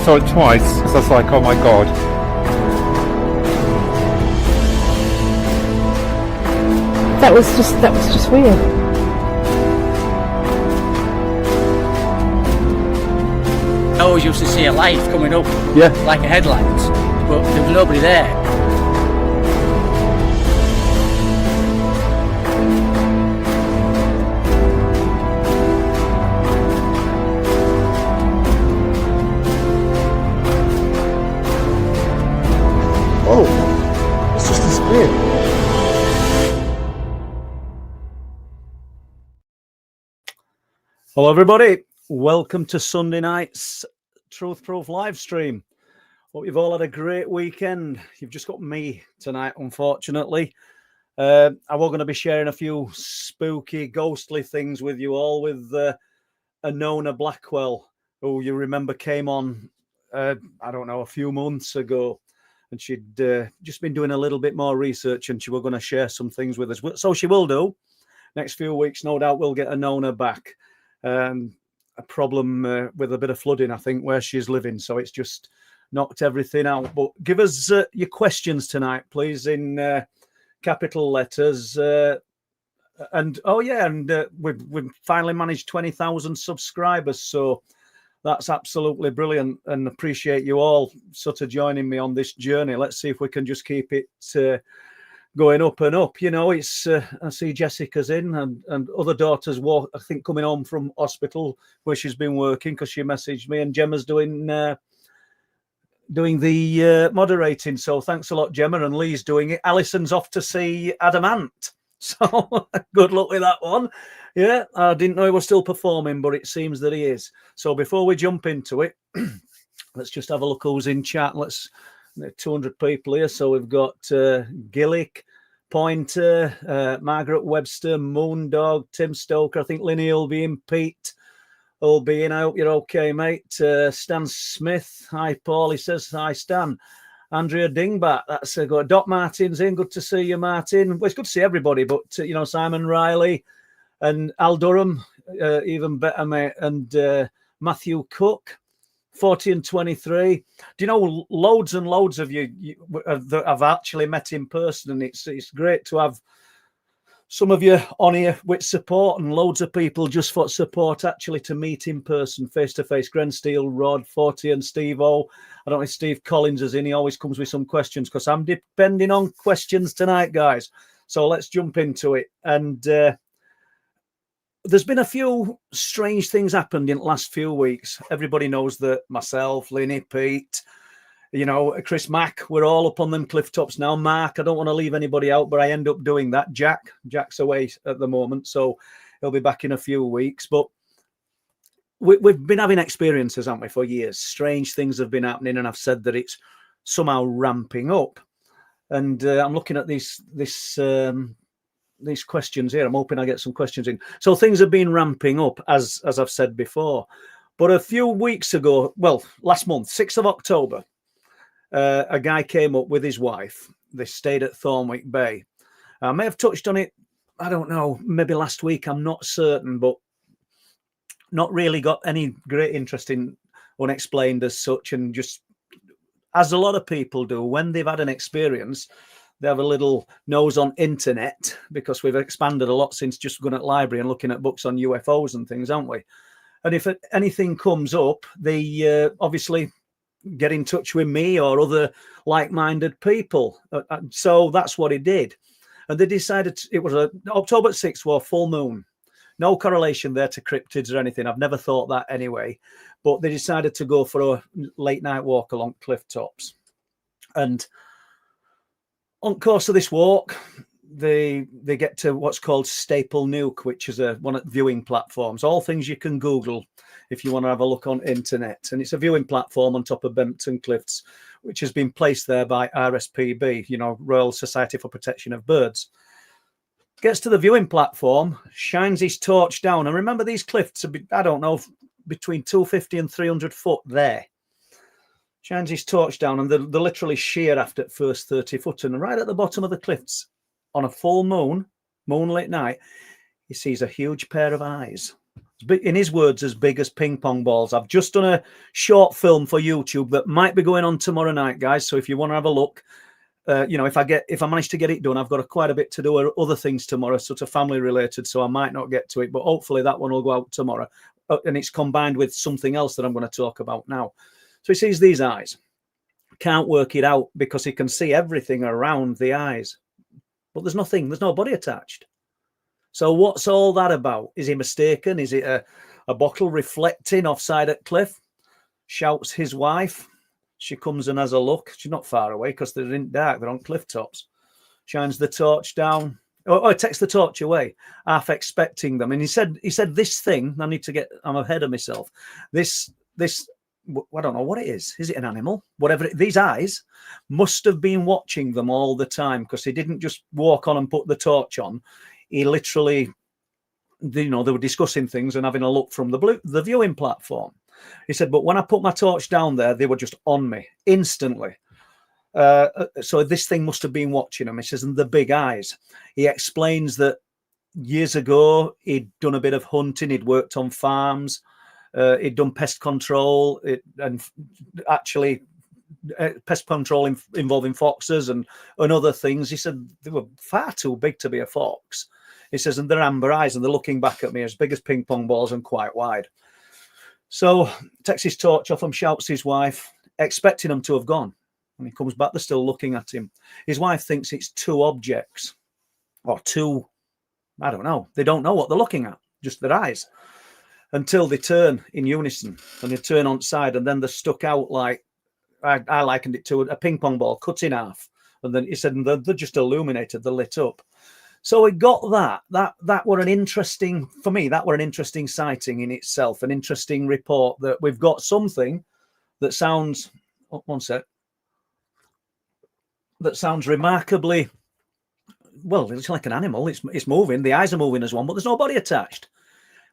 saw it twice, because I was like, oh my god. That was just weird. I always used to see a light coming up, Yeah. like a headlight, but there was nobody there. Oh, it's just disappeared. Hello everybody, welcome to Sunday night's Truth Proof live stream. Hope you've all had a great weekend. You've just got me tonight, unfortunately. I was going to be sharing a few spooky, ghostly things with you all with Anona Blackwell, who you remember came on, I don't know, a few months ago. And she'd just been doing a little bit more research and she was going to share some things with us. So she will do. Next few weeks, no doubt, we'll get Anona back. A problem with a bit of flooding, I think, where she's living. So it's just knocked everything out. But give us your questions tonight, please, in capital letters. And we've finally managed 20,000 subscribers. So that's absolutely brilliant, and appreciate you all sort of joining me on this journey. Let's see if we can just keep it going up and up. You know, it's I see Jessica's in and other daughters walk, I think, coming home from hospital where she's been working, because she messaged me, and Gemma's doing the moderating. So thanks a lot, Gemma, and Lee's doing it. Alison's off to see Adamant. So good luck with that one. Yeah, I didn't know he was still performing, but it seems that he is. So before we jump into it, let's just have a look who's in chat. 200 people here. So we've got Gillick, Pointer, Margaret Webster, Moondog, Tim Stoker. I think Linny will be in. Pete will be in. I hope you're okay, mate. Stan Smith. Hi, Paul. He says, hi, Stan. Andrea Dingbat. That's a good. Doc Martin's in. Good to see you, Martin. Well, it's good to see everybody, but, Simon Riley and Al Durham, even better, mate. And Matthew Cook. 40 and 23. Do you know, loads and loads of you that I've actually met in person, and it's great to have some of you on here with support, and loads of people just for support actually to meet in person, face to face. Gren Steele, Rod, 40 and Steve O. I don't know if Steve Collins is in. He always comes with some questions, because I'm depending on questions tonight, guys. So let's jump into it. And there's been a few strange things happened in the last few weeks. Everybody knows that myself, Linny, Pete, Chris Mack, we're all up on them cliff tops now. Mark, I don't want to leave anybody out, but I end up doing that. Jack's away at the moment, so he'll be back in a few weeks. But we've been having experiences, haven't we, for years? Strange things have been happening, and I've said that it's somehow ramping up. And I'm looking at these questions here. I'm hoping I get some questions in. So things have been ramping up, as I've said before. But a few weeks ago, well, last month, 6th of October, a guy came up with his wife. They stayed at Thornwick Bay. I may have touched on it, I don't know, maybe last week. I'm not certain, but not really got any great interest in Unexplained as such. And just, as a lot of people do, when they've had an experience, they have a little nose on internet, because we've expanded a lot since just going at library and looking at books on UFOs and things, haven't we? And if anything comes up, they obviously get in touch with me or other like-minded people. So that's what he did. And they decided it was October 6th was full moon. No correlation there to cryptids or anything. I've never thought that anyway. But they decided to go for a late night walk along cliff tops. And on course of this walk, they get to what's called Staple Nuke, which is one of the viewing platforms. All things you can Google if you want to have a look on internet. And it's a viewing platform on top of Bempton Cliffs, which has been placed there by RSPB, Royal Society for Protection of Birds. Gets to the viewing platform, shines his torch down. And remember, these cliffs are, I don't know, between 250 and 300 foot there. Shines his torch down, and they're literally sheer aft at first 30 foot. And right at the bottom of the cliffs, on a full moonlit night, he sees a huge pair of eyes In his words, as big as ping pong balls. I've just done a short film for YouTube that might be going on tomorrow night, guys. So if you want to have a look, if I manage to get it done, I've got quite a bit to do or other things tomorrow, sort of family related, so I might not get to it, but hopefully that one will go out tomorrow. And it's combined with something else that I'm going to talk about now. So he sees these eyes, can't work it out because he can see everything around the eyes, but there's no body attached. So what's all that about? Is he mistaken? Is it a bottle reflecting offside at cliff? Shouts his wife. She comes and has a look. She's not far away because they're in dark. They're on cliff tops. Shines the torch down. Takes the torch away, half expecting them. And he said this thing. I'm ahead of myself. This. I don't know what it is. Is it an animal? Whatever. These eyes must have been watching them all the time because he didn't just walk on and put the torch on. He literally, they were discussing things and having a look from the viewing platform. He said, but when I put my torch down there, they were just on me instantly. So this thing must have been watching him. He says, and the big eyes. He explains that years ago, he'd done a bit of hunting. He'd worked on farms. He'd done pest control pest control involving foxes and other things. He said they were far too big to be a fox. He says, and they're amber eyes and they're looking back at me as big as ping pong balls and quite wide. So takes his torch off and shouts to his wife, expecting them to have gone. When he comes back, they're still looking at him. His wife thinks it's two objects or two, I don't know. They don't know what they're looking at, just their eyes, until they turn in unison and they turn on side and then they're stuck out like, I likened it to a ping pong ball cut in half. And then he said, and they're just illuminated, they're lit up. So we got that were an interesting, for me, that were an interesting sighting in itself, an interesting report that we've got something that sounds, that sounds remarkably, well, it's like an animal. It's moving. The eyes are moving as one, but there's no body attached.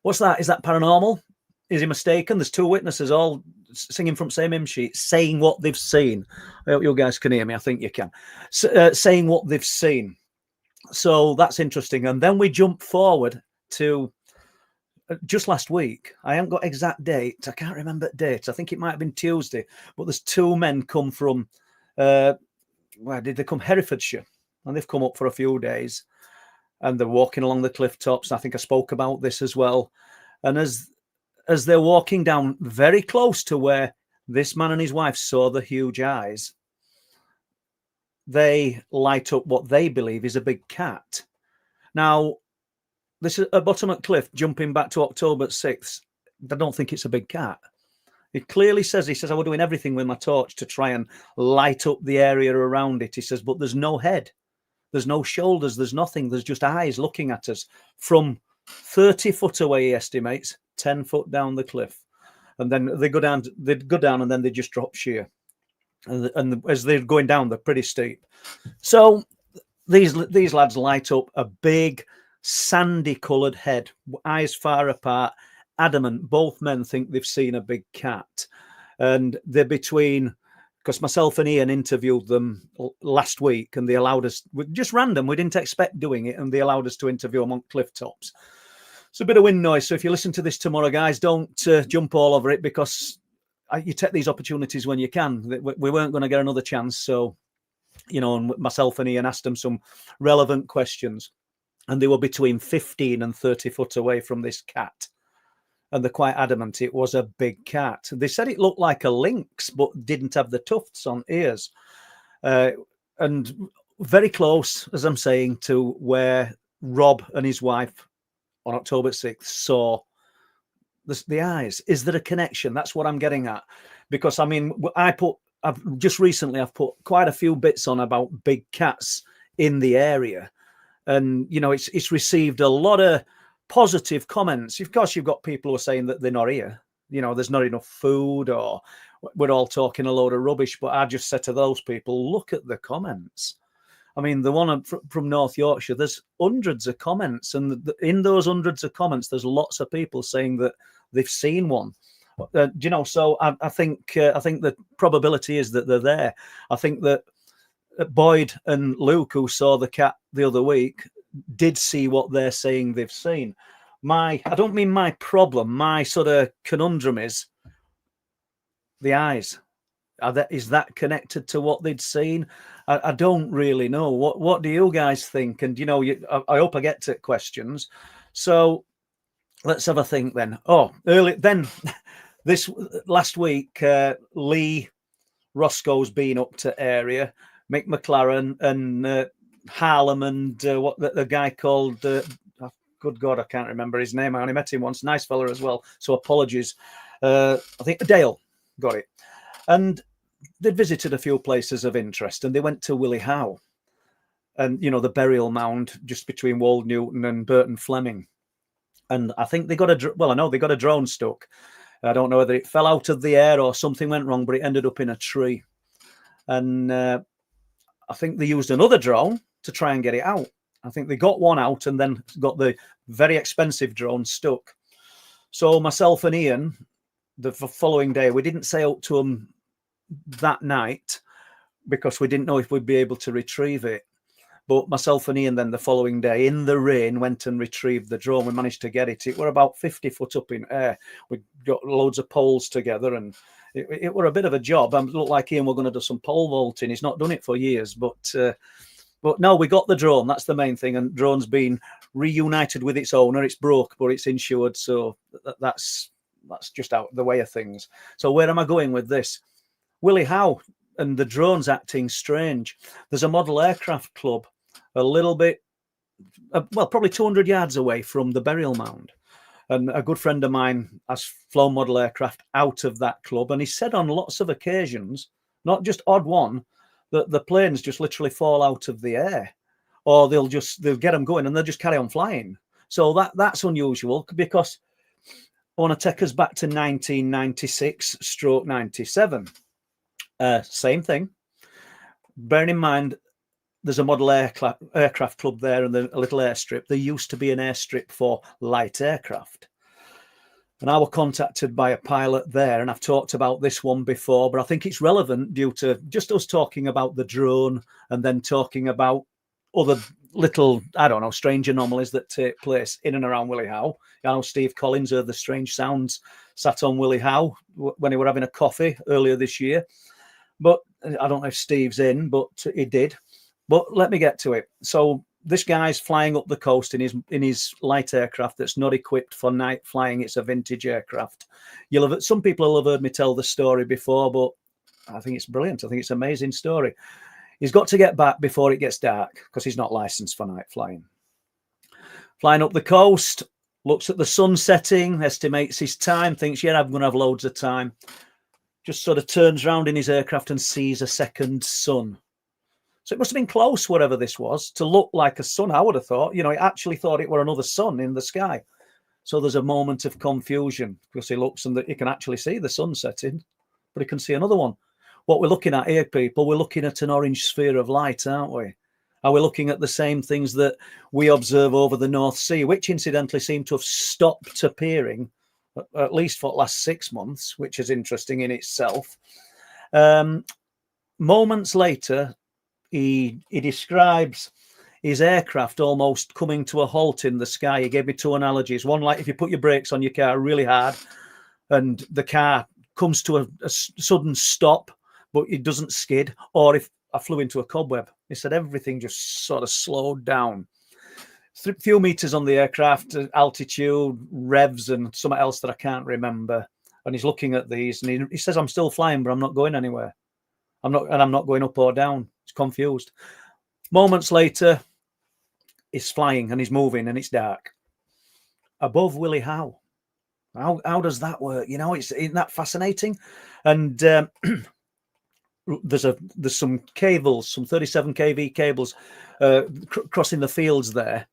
What's that? Is that paranormal? Is he mistaken? There's two witnesses all singing from the same hymn sheet, saying what they've seen. I hope you guys can hear me. I think you can. Saying what they've seen. So that's interesting. And then we jump forward to just last week. I haven't got exact dates. I can't remember dates. I think it might have been Tuesday. But there's two men come from, where did they come? Herefordshire. And they've come up for a few days. And they're walking along the cliff tops. I think I spoke about this as well. And as they're walking down very close to where this man and his wife saw the huge eyes, they light up what they believe is a big cat. Now, this is at bottom at cliff, jumping back to October 6th. I don't think it's a big cat. He clearly says, I was doing everything with my torch to try and light up the area around it. He says, but there's no head. There's no shoulders. There's nothing. There's just eyes looking at us from 30 foot away, he estimates, 10 foot down the cliff. And then they go down and then they just drop sheer. And as they're going down, they're pretty steep. So these lads light up a big sandy coloured head, eyes far apart, adamant. Both men think they've seen a big cat. And they're between, because myself and Ian interviewed them last week and they allowed us, just random, we didn't expect doing it, and they allowed us to interview them on cliff tops. It's a bit of wind noise, so if you listen to this tomorrow, guys, don't jump all over it, because you take these opportunities when you can. We weren't going to get another chance, so, and myself and Ian asked them some relevant questions, and they were between 15 and 30 foot away from this cat. And they're quite adamant it was a big cat. They said it looked like a lynx, but didn't have the tufts on ears. And very close, as I'm saying, to where Rob and his wife on October 6th saw the eyes. Is there a connection? That's what I'm getting at. Because, I mean, I've put quite a few bits on about big cats in the area. And, it's received a lot of positive comments. Of course, you've got people who are saying that they're not here. There's not enough food, or we're all talking a load of rubbish. But I just said to those people, look at the comments. I mean, the one from North Yorkshire, there's hundreds of comments. And in those hundreds of comments, there's lots of people saying that they've seen one. So I think the probability is that they're there. I think that Boyd and Luke, who saw the cat the other week, did see what they're saying they've seen. I don't mean my problem, my sort of conundrum is the eyes. Is that connected to what they'd seen? I don't really know. What do you guys think? And I hope I get to questions. So let's have a think then. This last week, Lee Roscoe's been up to area, Mick McLaren and Harlem and the guy called. Good God, I can't remember his name. I only met him once. Nice fella as well. So apologies. I think Dale got it. And they'd visited a few places of interest, and they went to Willie Howe, and the burial mound just between Wold Newton and Burton Fleming. And I think they got I know they got a drone stuck. I don't know whether it fell out of the air or something went wrong, but it ended up in a tree. And I think they used another drone to try and get it out. I think they got one out and then got the very expensive drone stuck. So myself and Ian, the following day, we didn't say out to them that night because we didn't know if we'd be able to retrieve it. But myself and Ian then the following day in the rain went and retrieved the drone. We managed to get it. It were about 50 foot up in air. We got loads of poles together and it were a bit of a job. It looked like Ian were going to do some pole vaulting. He's not done it for years, but no, we got the drone. That's the main thing. And drone's been reunited with its owner. It's broke, but it's insured. So that's just out the way of things. So where am I going with this? Willie Howe and the drone's acting strange. There's a model aircraft club a little bit, probably 200 yards away from the burial mound. And a good friend of mine has flown model aircraft out of that club. And he said on lots of occasions, not just odd one, that the planes just literally fall out of the air, or they'll get them going and they'll just carry on flying. So that's unusual, because I want to take us back to 1996/97. Same thing. Bearing in mind, there's a model aircraft club there and a little airstrip. There used to be an airstrip for light aircraft. And I was contacted by a pilot there, and I've talked about this one before, but I think it's relevant due to just us talking about the drone and then talking about other little, I don't know, strange anomalies that take place in and around Willie Howe. I know Steve Collins heard the strange sounds sat on Willie Howe when he were having a coffee earlier this year. But I don't know if Steve's in, but he did. But let me get to it. So this guy's flying up the coast in his light aircraft that's not equipped for night flying. It's a vintage aircraft. Some people will have heard me tell the story before, but I think it's brilliant. I think it's an amazing story. He's got to get back before it gets dark because he's not licensed for night flying. Flying up the coast, looks at the sun setting, estimates his time, thinks, yeah, I'm going to have loads of time. Just sort of turns around in his aircraft and sees a second sun. So it must have been close, whatever this was, to look like a sun, I would have thought. He actually thought it were another sun in the sky. So there's a moment of confusion because he looks and he can actually see the sun setting, but he can see another one. What we're looking at here, people, we're looking at an orange sphere of light, aren't we? Are we looking at the same things that we observe over the North Sea, which incidentally seem to have stopped appearing, at least for the last 6 months, which is interesting in itself. Moments later, he describes his aircraft almost coming to a halt in the sky. He gave me two analogies. One, like if you put your brakes on your car really hard and the car comes to a sudden stop, but it doesn't skid, or if I flew into a cobweb. He said everything just sort of slowed down. A few meters on the aircraft, altitude, revs, and something else that I can't remember. And he's looking at these, and he says, "I'm still flying, but I'm not going anywhere. I'm not going up or down." He's confused. Moments later, he's flying and he's moving, and it's dark above Willie Howe. How does that work? Isn't that fascinating? And there's some cables, some 37 kV cables crossing the fields there,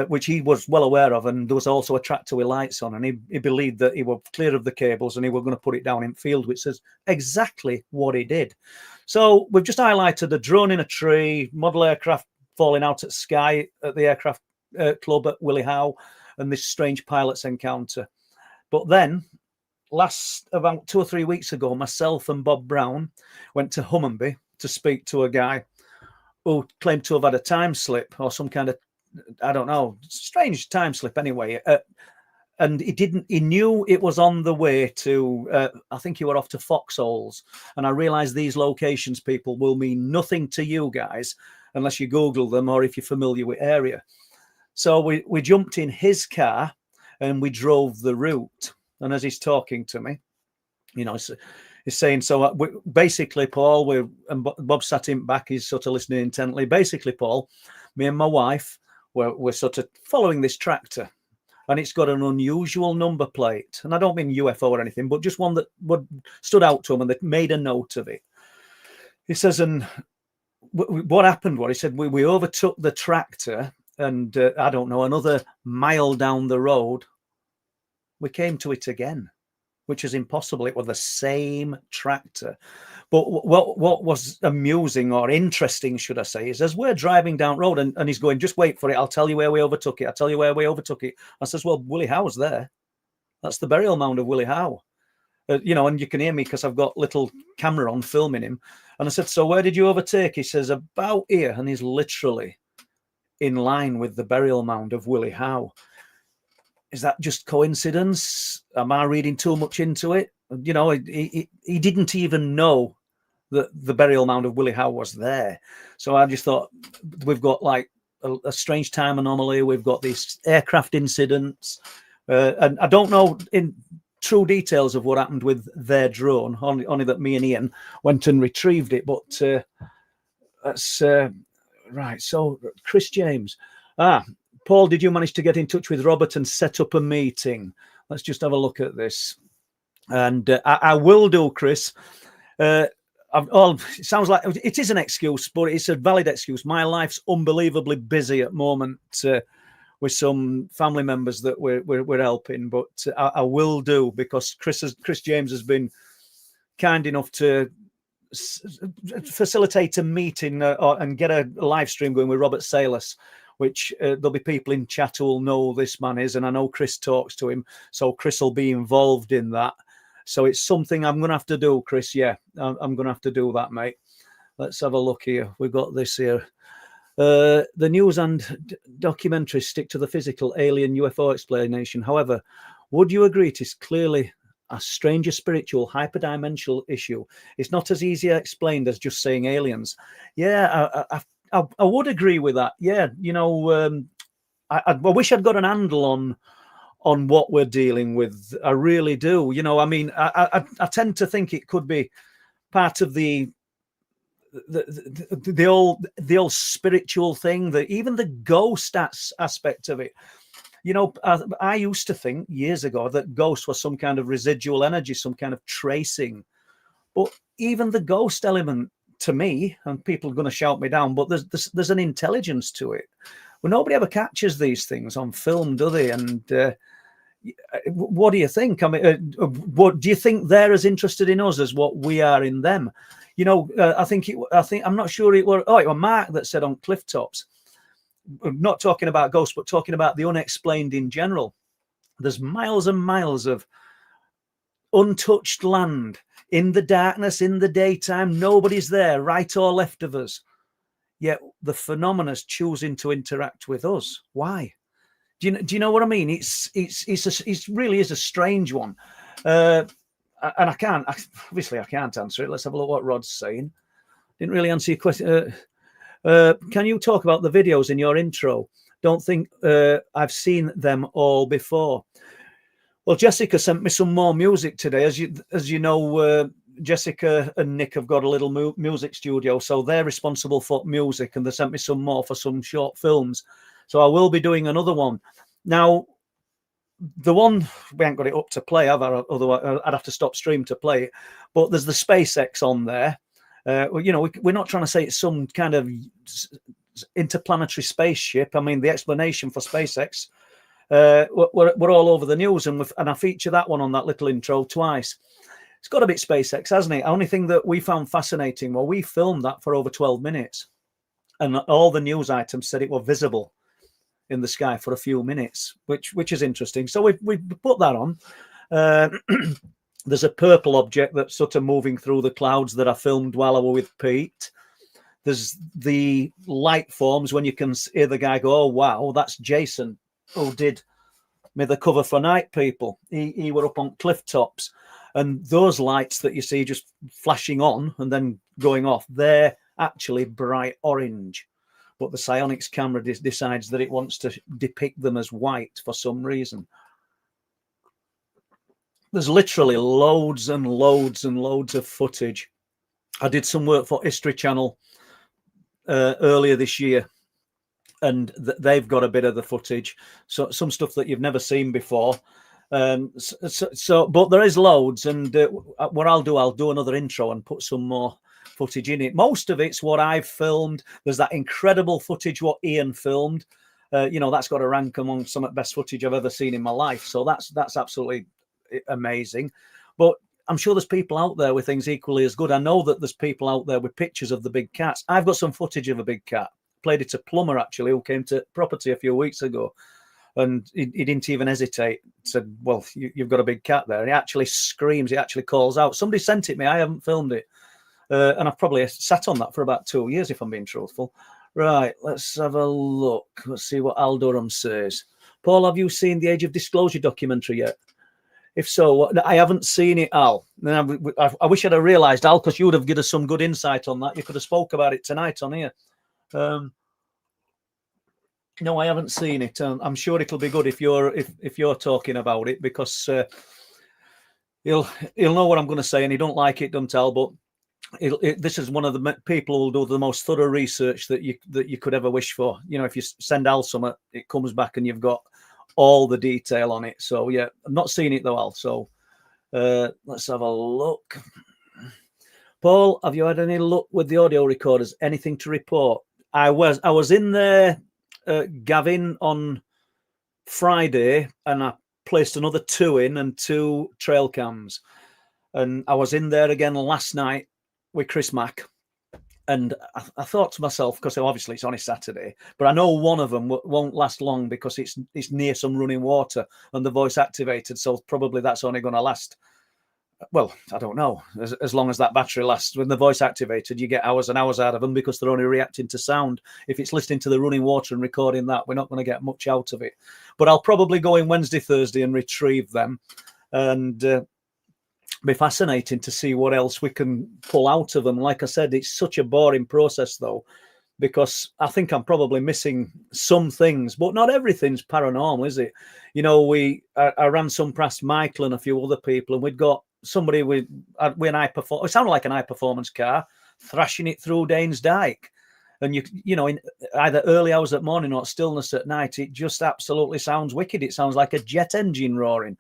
which he was well aware of, and there was also a tractor with lights on, and he believed that he was clear of the cables and he were going to put it down in field, which is exactly what he did. So we've just highlighted a drone in a tree, model aircraft falling out at sky at the aircraft club at Willie Howe, and this strange pilot's encounter. But then, about 2 or 3 weeks ago, myself and Bob Brown went to Hummonby to speak to a guy who claimed to have had a time slip or some kind of I don't know, strange time slip anyway. And he knew it was on the way to, I think you were off to Foxholes. And I realized these locations, people, will mean nothing to you guys unless you Google them or if you're familiar with area. So we jumped in his car and we drove the route. And as he's talking to me, you know, he's saying, so basically, Paul, and Bob sat him back, he's sort of listening intently. Basically, Paul, me and my wife, we're sort of following this tractor. And it's got an unusual number plate. And I don't mean UFO or anything, but just one that stood out to him and they made a note of it. He says, and what happened was, he said, we overtook the tractor and I don't know, another mile down the road, we came to it again, which is impossible. It was the same tractor. But what was amusing or interesting, should I say, is as we're driving down road and he's going, just wait for it. I'll tell you where we overtook it. I'll tell you where we overtook it. I says, well, Willie Howe's there. That's the burial mound of Willie Howe. You know, and you can hear me because I've got little camera on filming him. And I said, so where did you overtake? He says, about here. And he's literally in line with the burial mound of Willie Howe. Is that just coincidence? Am I reading too much into it? You know, he didn't even know that the burial mound of Willie Howe was there. So I just thought, we've got like a strange time anomaly. We've got these aircraft incidents. And I don't know in true details of what happened with their drone, only that me and Ian went and retrieved it. But that's right. So Chris James. Paul, did you manage to get in touch with Robert and set up a meeting? Let's just have a look at this. And I will do, Chris. It sounds like it is an excuse, but it's a valid excuse. My life's unbelievably busy at the moment with some family members that we're helping, but I will do, because Chris James has been kind enough to facilitate a meeting and get a live stream going with Robert Salas, which there'll be people in chat who will know who this man is, and I know Chris talks to him, so Chris will be involved in that. So it's something I'm going to have to do, Chris. Yeah, I'm going to have to do that, mate. Let's have a look here. We've got this here. The news and documentaries stick to the physical alien UFO explanation. However, would you agree it is clearly a stranger spiritual hyperdimensional issue? It's not as easily explained as just saying aliens. Yeah, I would agree with that. Yeah, you know, I wish I'd got an handle on what we're dealing with. I really do. You know, I mean, I tend to think it could be part of the old spiritual thing, that even the ghost aspect of it. You know, I used to think years ago that ghost was some kind of residual energy, some kind of tracing. But even the ghost element, to me, and people are going to shout me down, but there's an intelligence to it. Well, nobody ever captures these things on film, do they? And what do you think? I mean, what do you think they're as interested in us as what we are in them? You know, I'm not sure it was Mark that said on Cliff Tops, not talking about ghosts, but talking about the unexplained in general. There's miles and miles of untouched land in the darkness, in the daytime. Nobody's there, right or left of us. Yet the phenomena's choosing to interact with us. Why? Do you know what I mean? It really is a strange one. And I can't answer it. Let's have a look what Rod's saying. Didn't really answer your question. Can you talk about the videos in your intro? Don't think I've seen them all before. Well, Jessica sent me some more music today. As you know, Jessica and Nick have got a little music studio, so they're responsible for music, and they sent me some more for some short films. So I will be doing another one. Now, the one, we haven't got it up to play, otherwise I'd have to stop stream to play it. But there's the SpaceX on there. You know, we're not trying to say it's some kind of interplanetary spaceship. I mean, the explanation for SpaceX, we're all over the news, and I feature that one on that little intro twice. It's got a bit SpaceX, hasn't it? Only thing that we found fascinating, well, we filmed that for over 12 minutes, and all the news items said it were visible in the sky for a few minutes, which is interesting. So we put that on. There's a purple object that's sort of moving through the clouds that I filmed while I was with Pete. There's the light forms when you can hear the guy go, "Oh wow, that's Jason who did me the cover for Night People." He were up on cliff tops, and those lights that you see just flashing on and then going off, they're actually bright orange. But the Psionics camera decides that it wants to depict them as white for some reason. There's literally loads and loads and loads of footage. I did some work for History Channel earlier this year, and they've got a bit of the footage. So some stuff that you've never seen before. But there is loads, and what I'll do another intro and put some more footage in it. Most of it's what I've filmed. There's that incredible footage what Ian filmed. That's got to rank among some of the best footage I've ever seen in my life. So that's absolutely amazing. But I'm sure there's people out there with things equally as good. I know that there's people out there with pictures of the big cats. I've got some footage of a big cat. Played it to Plumber, actually, who came to property a few weeks ago. And he didn't even hesitate. Said, "Well, you've got a big cat there." And he actually screams. He actually calls out. Somebody sent it me. I haven't filmed it. And I've probably sat on that for about 2 years, if I'm being truthful. Right, let's have a look. Let's see what Al Durham says. Paul, have you seen the Age of Disclosure documentary yet? If so, I haven't seen it, Al. I wish I'd have realised, Al, because you would have given us some good insight on that. You could have spoke about it tonight on here. No, I haven't seen it. I'm sure it'll be good if you're talking about it, because he'll know what I'm going to say, and he don't like it, don't tell. But this is one of the people who will do the most thorough research that you could ever wish for. If you send Al something, it comes back and you've got all the detail on it. So yeah, I've not seen it though, Al. So let's have a look. Paul, have you had any luck with the audio recorders? Anything to report? I was in there, Gavin, on Friday, and I placed another 2 in and 2 trail cams, and I was in there again last night with Chris Mack. And I thought to myself, because obviously it's on a Saturday, but I know one of them won't last long because it's near some running water and the voice activated. So probably that's only going to last, well, I don't know, as long as that battery lasts. When the voice activated, you get hours and hours out of them because they're only reacting to sound. If it's listening to the running water and recording that, we're not going to get much out of it. But I'll probably go in Wednesday, Thursday and retrieve them. And be fascinating to see what else we can pull out of them. Like I said, it's such a boring process though, because I think I'm probably missing some things, but not everything's paranormal, is it? I ran some past Michael and a few other people, and we'd got somebody with an it sounded like an high performance car thrashing it through Danes Dyke. And in either early hours at morning or stillness at night, it just absolutely sounds wicked. It sounds like a jet engine roaring,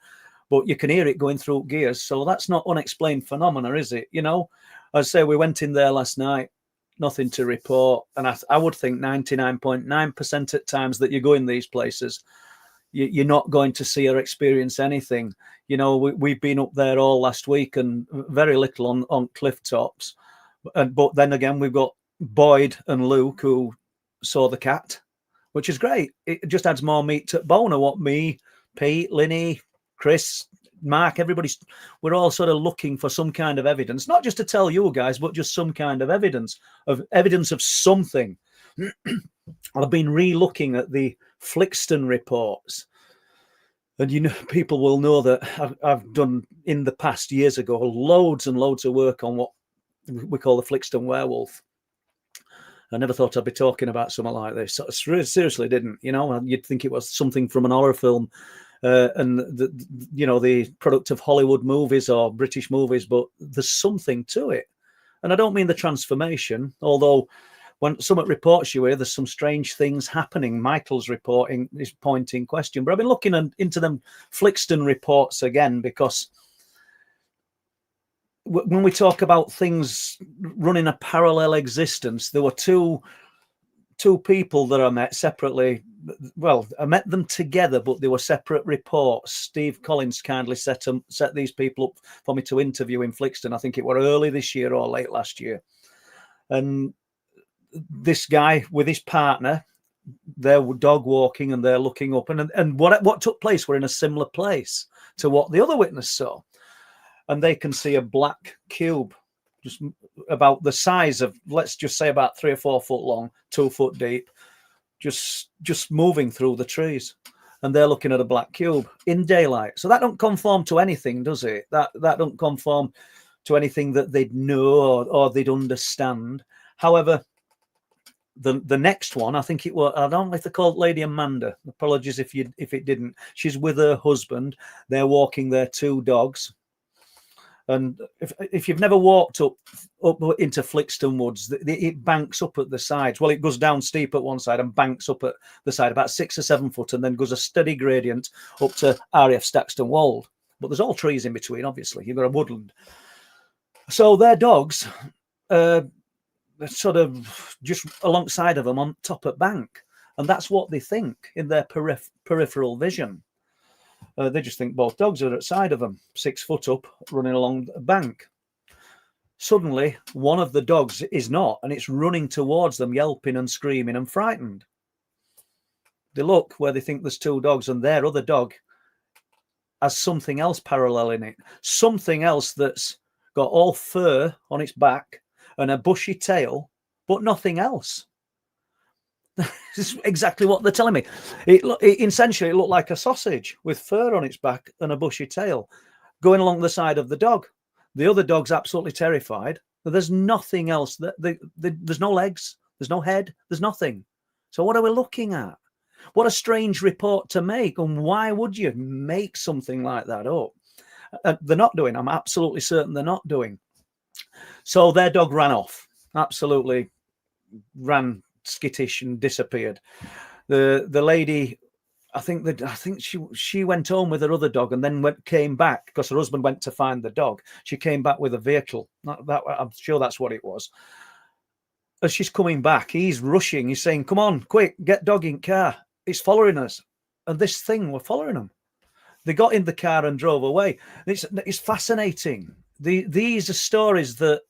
but you can hear it going through gears. So that's not unexplained phenomena, is it? I say we went in there last night, nothing to report. And I would think 99.9% at times that you go in these places, you're not going to see or experience anything. We've been up there all last week and very little on cliff tops. But then again, we've got Boyd and Luke who saw the cat, which is great. It just adds more meat to bone of what me, Pete, Linny, Chris, Mark, we're all sort of looking for some kind of evidence, not just to tell you guys, but just some kind of evidence of something. I've been re-looking at the Flixton reports, and people will know that I've done in the past years ago loads and loads of work on what we call the Flixton werewolf. I never thought I'd be talking about something like this. Seriously, didn't. You'd think it was something from an horror film. And the product of Hollywood movies or British movies, but there's something to it. And I don't mean the transformation, although when someone reports you here, there's some strange things happening. Michael's reporting is pointing question, but I've been looking into them Flixton reports again, because when we talk about things running a parallel existence, there were two people that I met separately. Well, I met them together, but they were separate reports. Steve Collins kindly set these people up for me to interview in Flixton. I think it were early this year or late last year. And this guy with his partner, they're dog walking and they're looking up. And what took place were in a similar place to what the other witness saw. And they can see a black cube just about the size of, let's just say about 3 or 4 foot long, 2 foot deep, just moving through the trees. And they're looking at a black cube in daylight. So that don't conform to anything, does it? That don't conform to anything that they'd know or they'd understand. However, the next one, I think it was, I don't know if they called Lady Amanda. Apologies if it didn't. She's with her husband. They're walking their 2 dogs. And if you've never walked up into Flixton Woods, it banks up at the sides. Well, it goes down steep at one side and banks up at the side, about 6 or 7 foot, and then goes a steady gradient up to RAF Staxton Wold. But there's all trees in between, obviously. You've got a woodland. So their dogs, sort of just alongside of them on top of bank. And that's what they think in their peripheral vision. They just think both dogs are outside of them, 6 foot up, running along the bank. Suddenly, one of the dogs is not, and it's running towards them, yelping and screaming and frightened. They look where they think there's 2 dogs, and their other dog has something else paralleling it, something else that's got all fur on its back and a bushy tail, but nothing else. This is exactly what they're telling me. Essentially, it looked like a sausage with fur on its back and a bushy tail going along the side of the dog. The other dog's absolutely terrified. There's nothing else. There's no legs. There's no head. There's nothing. So what are we looking at? What a strange report to make. And why would you make something like that up? They're not doing. I'm absolutely certain they're not doing. So their dog ran off. Absolutely ran skittish and disappeared. The lady, I think she went home with her other dog and then came back because her husband went to find the dog. She came back with a vehicle. I'm sure that's what it was. As she's coming back, he's rushing. He's saying, "Come on, quick, get dog in car. It's following us." And this thing were following them. They got in the car and drove away. It's fascinating. These are stories that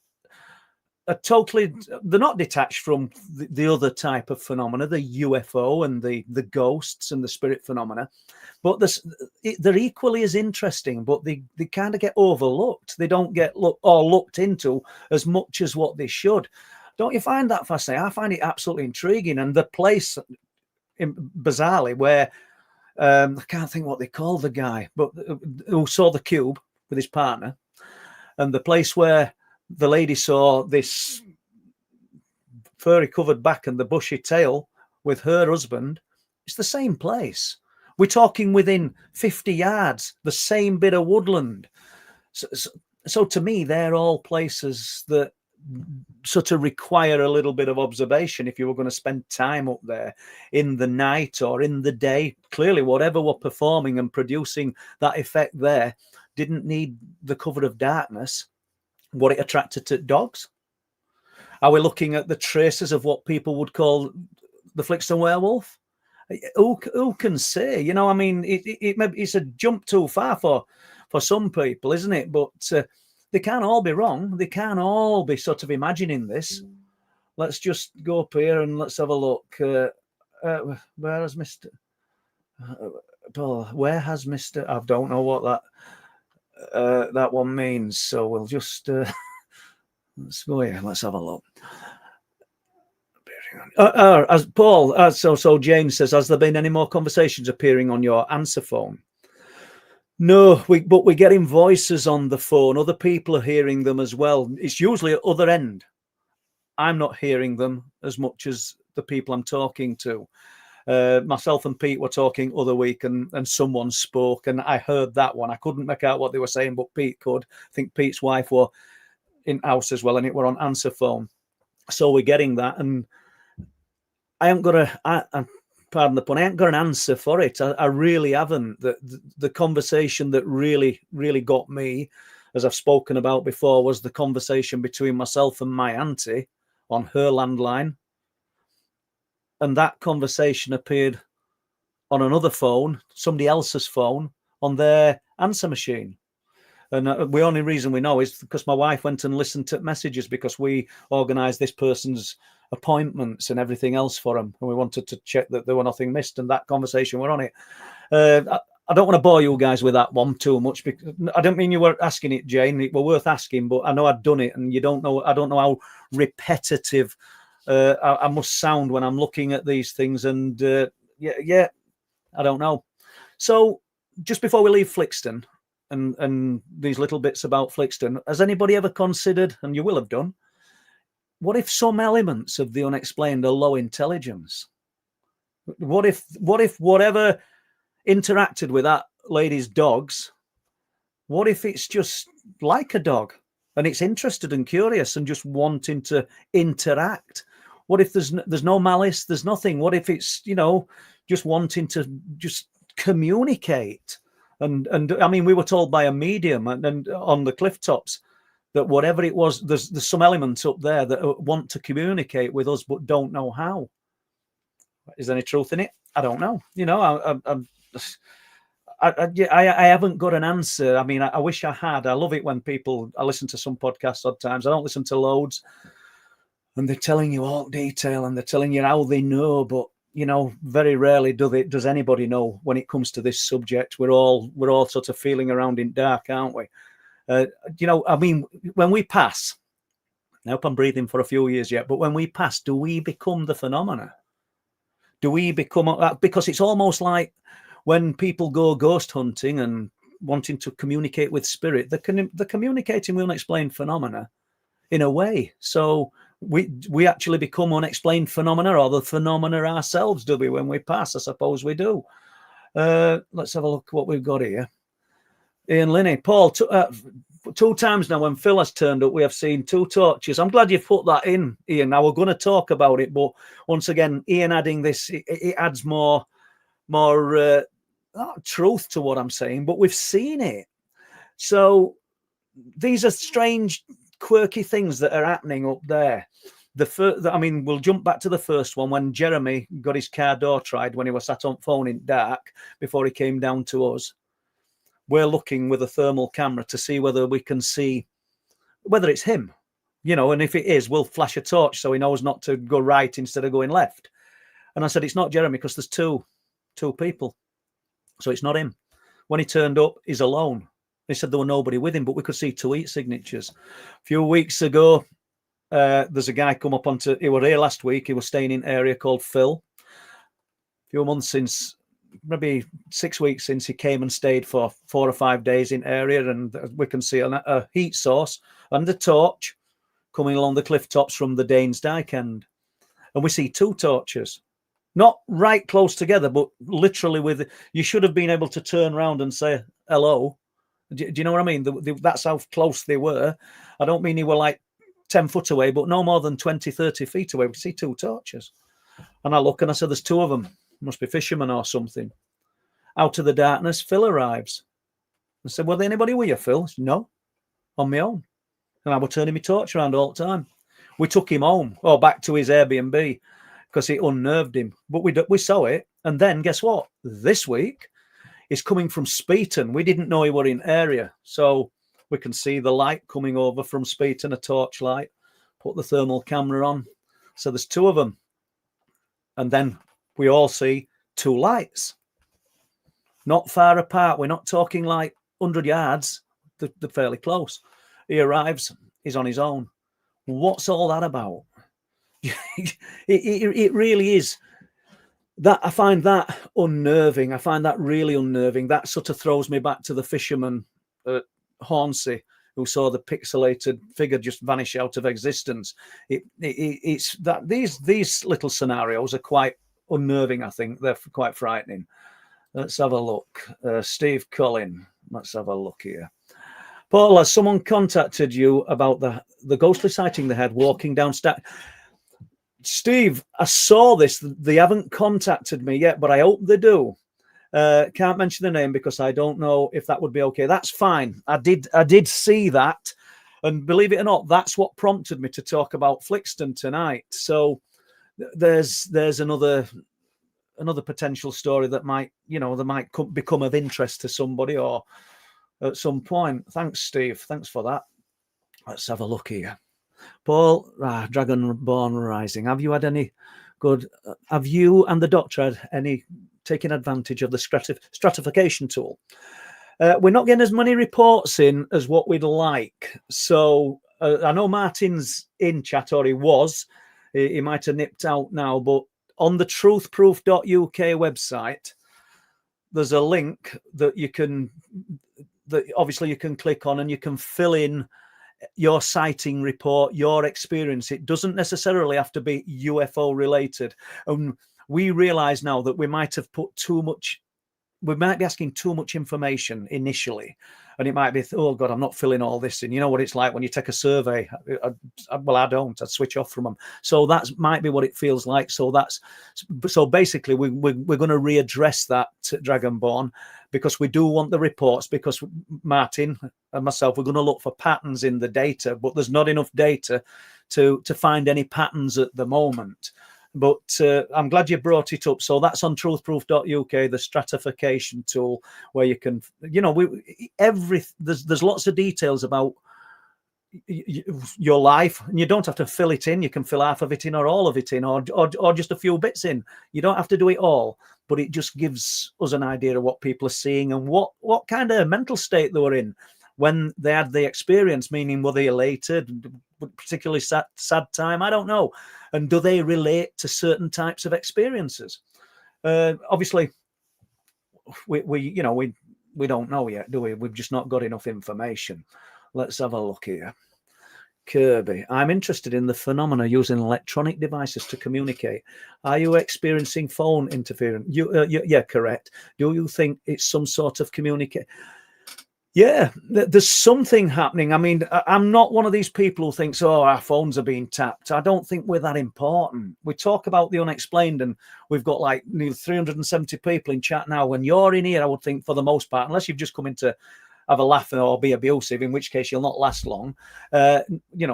are totally, they're not detached from the other type of phenomena, the UFO and the ghosts and the spirit phenomena, but they're equally as interesting, but they kind of get overlooked. They don't get looked into as much as what they should. Don't you find that fascinating? I find it absolutely intriguing. And the place, bizarrely, where I can't think what they call the guy, but who saw the cube with his partner, and the place where the lady saw this furry covered back and the bushy tail with her husband, it's the same place. We're talking within 50 yards, the same bit of woodland. So to me, they're all places that sort of require a little bit of observation if you were going to spend time up there in the night or in the day. Clearly, whatever were performing and producing that effect there didn't need the cover of darkness. What it attracted to dogs? Are we looking at the traces of what people would call the Flixton werewolf? Who can say? You know, I mean, it's a jump too far for some people, isn't it? But they can't all be wrong. They can't all be sort of imagining this. Let's just go up here and let's have a look. Where has Mr. Paul? Where has Mr. I don't know what that one means. So we'll just let's go here. Let's have a look. As Paul, so James says, has there been any more conversations appearing on your answer phone? No, but we're getting voices on the phone. Other people are hearing them as well. It's usually at other end. I'm not hearing them as much as the people I'm talking to. Myself and Pete were talking other week, and someone spoke, and I heard that one. I couldn't make out what they were saying, but Pete could. I think Pete's wife were in house as well, and it were on answer phone. So we're getting that, and I haven't got pardon the pun, I haven't got an answer for it. I really haven't. The conversation that really, really got me, as I've spoken about before, was the conversation between myself and my auntie on her landline. And that conversation appeared on another phone, somebody else's phone, on their answer machine. And the only reason we know is because my wife went and listened to messages, because we organised this person's appointments and everything else for them, and we wanted to check that there were nothing missed, and that conversation were on it. I don't want to bore you guys with that one too much, because I don't mean you were asking it, Jane. It were worth asking, but I know I'd done it, and you don't know. I don't know how repetitive I must sound when I'm looking at these things, and yeah, I don't know. So just before we leave Flixton and these little bits about Flixton, has anybody ever considered, and you will have done, what if some elements of the unexplained are low intelligence? What if whatever interacted with that lady's dogs, what if it's just like a dog and it's interested and curious and just wanting to interact? What if there's no malice, there's nothing? What if it's, just wanting to just communicate? And I mean, we were told by a medium and on the cliff tops that whatever it was, there's some elements up there that want to communicate with us but don't know how. Is there any truth in it? I don't know. I haven't got an answer. I mean, I wish I had. I love it when I listen to some podcasts odd times. I don't listen to loads, and they're telling you all detail and they're telling you how they know, but very rarely does anybody know when it comes to this subject. We're all sort of feeling around in dark, aren't we? I mean, when we pass, I hope I'm breathing for a few years yet, but when we pass, do we become the phenomena? Do we become, because it's almost like when people go ghost hunting and wanting to communicate with spirit, they're communicating with unexplained phenomena in a way. So we actually become unexplained phenomena, or the phenomena ourselves, do we, when we pass? I suppose we do. Let's have a look what we've got here. Ian Linney, Paul, two times now when Phil has turned up, we have seen two torches. I'm glad you've put that in, Ian. Now we're going to talk about it, but once again, Ian adding this, it adds more truth to what I'm saying, but we've seen it. So these are strange, quirky things that are happening up there. I mean, we'll jump back to the first one when Jeremy got his car door tried when he was sat on phone in dark before he came down to us. We're looking with a thermal camera to see whether we can see whether it's him, and if it is, we'll flash a torch so he knows not to go right instead of going left. And I said, it's not Jeremy because there's two people. So it's not him. When he turned up, he's alone. He said there were nobody with him, but we could see two heat signatures. A few weeks ago, there's a guy come up he was here last week. He was staying in an area called Phil. A few months since, maybe 6 weeks since, he came and stayed for 4 or 5 days in area, and we can see a heat source and a torch coming along the cliff tops from the Danes Dyke end. And we see two torches. Not right close together, but literally you should have been able to turn around and say hello. Do you know what I mean? That's how close they were. I don't mean they were like 10 foot away, but no more than 20, 30 feet away. We see two torches. And I look and I said, there's two of them. Must be fishermen or something. Out of the darkness, Phil arrives. I said, were there anybody with you, Phil? Said, no, on my own. And I was turning my torch around all the time. We took him home, or back to his Airbnb, because it unnerved him. But we saw it. And then guess what? This week, he's coming from Speeton. We didn't know he were in area. So we can see the light coming over from Speeton, a torchlight. Put the thermal camera on. So there's two of them. And then we all see two lights. Not far apart. We're not talking like 100 yards. They're fairly close. He arrives. He's on his own. What's all that about? It really is. That I find that unnerving. I find that really unnerving. That sort of throws me back to the fisherman at Hornsey who saw the pixelated figure just vanish out of existence. It's that these little scenarios are quite unnerving. I think they're quite frightening. Let's have a look. Steve Collin. Let's have a look here. Paul, has someone contacted you about the ghostly sighting they had walking down Steve, I saw this. They haven't contacted me yet, but I hope they do. Can't mention the name because I don't know if that would be okay. That's fine. I did see that, and believe it or not, that's what prompted me to talk about Flixton tonight. So there's another potential story that might become of interest to somebody or at some point. Thanks, Steve. Thanks for that. Let's have a look here. Paul, Dragonborn Rising. Have you and the doctor had any taking advantage of the stratification tool. We're not getting as many reports in as what we'd like. So I know Martin's in chat, or he was. He might have nipped out now, but on the truthproof.uk website, there's a link that obviously you can click on, and you can fill in your sighting report, your experience. It doesn't necessarily have to be UFO related. And we realize now that we might have put we might be asking too much information initially, and it might be, oh God, I'm not filling all this in. You know what it's like when you take a survey. I don't. I'd switch off from them. So that might be what it feels like. So basically, we're going to readdress that, Dragonborn, because we do want the reports. Because Martin and myself, we're going to look for patterns in the data, but there's not enough data to find any patterns at the moment. But I'm glad you brought it up. So that's on truthproof.uk, the stratification tool, where you can, there's lots of details about your life, and you don't have to fill it in. You can fill half of it in, or all of it in, or just a few bits in. You don't have to do it all, but it just gives us an idea of what people are seeing and what kind of mental state they were in when they had the experience. Meaning, were they elated, particularly sad time? I don't know. And do they relate to certain types of experiences? Obviously, we don't know yet, do we? We've just not got enough information. Let's have a look here. Kirby, I'm interested in the phenomena using electronic devices to communicate. Are you experiencing phone interference? Yeah, correct. Do you think it's some sort of communication? Yeah, there's something happening. I mean, I'm not one of these people who thinks, oh, our phones are being tapped. I don't think we're that important. We talk about the unexplained, and we've got like nearly 370 people in chat now. When you're in here, I would think for the most part, unless you've just come in to have a laugh or be abusive, in which case you'll not last long,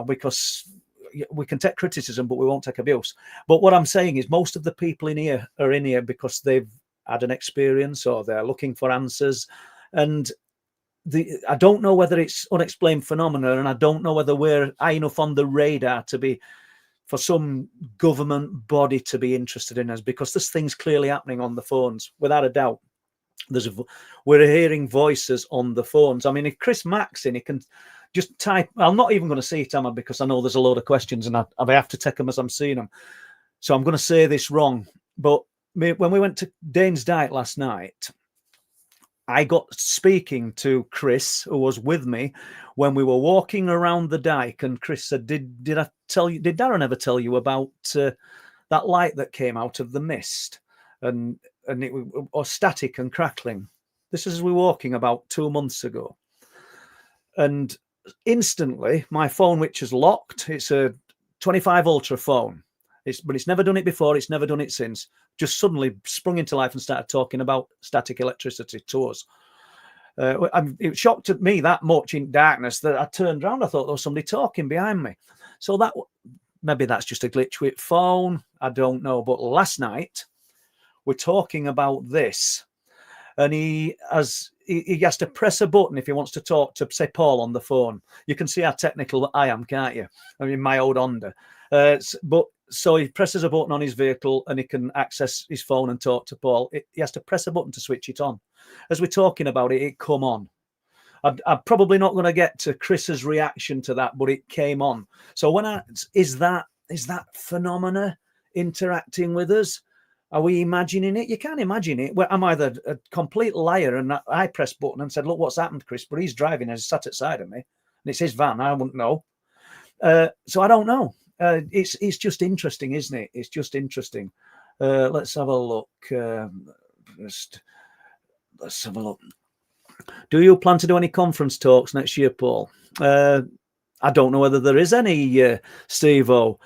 because we can take criticism, but we won't take abuse. But what I'm saying is most of the people in here are in here because they've had an experience, or they're looking for answers. And I don't know whether it's unexplained phenomena, and I don't know whether we're high enough on the radar for some government body to be interested in us, because this thing's clearly happening on the phones, without a doubt. We're hearing voices on the phones. I mean, if Chris Mack's in, he can just type. I'm not even going to say it, am I? Because I know there's a load of questions, and I have to take them as I'm seeing them. So I'm going to say this wrong. But when we went to Dane's Dyke last night, I got speaking to Chris, who was with me when we were walking around the dike, and Chris said, "Did Darren ever tell you about that light that came out of the mist, and it was static and crackling?" This is as we were walking about 2 months ago, and instantly my phone, which is locked, it's a 25 Ultra phone. But it's never done it before. It's never done it since. Just suddenly sprung into life and started talking about static electricity to us. It shocked me that much in darkness that I turned around. I thought there was somebody talking behind me. So maybe that's just a glitch with phone. I don't know. But last night we're talking about this, and he has to press a button if he wants to talk to, say, Paul on the phone. You can see how technical I am, can't you? I mean, my old Honda. So he presses a button on his vehicle, and he can access his phone and talk to Paul. He has to press a button to switch it on. As we're talking about it, it come on. I'm probably not going to get to Chris's reaction to that, but it came on. So is that phenomena interacting with us? Are we imagining it? You can't imagine it. Well, I'm either a complete liar, and I pressed button and said, "Look, what's happened, Chris?" But he's driving and he's sat outside of me, and it's his van. I wouldn't know. So I don't know. It's just interesting, isn't it? It's just interesting. Let's have a look. Let's have a look. Do you plan to do any conference talks next year, Paul? I don't know whether there is any, Steve-O.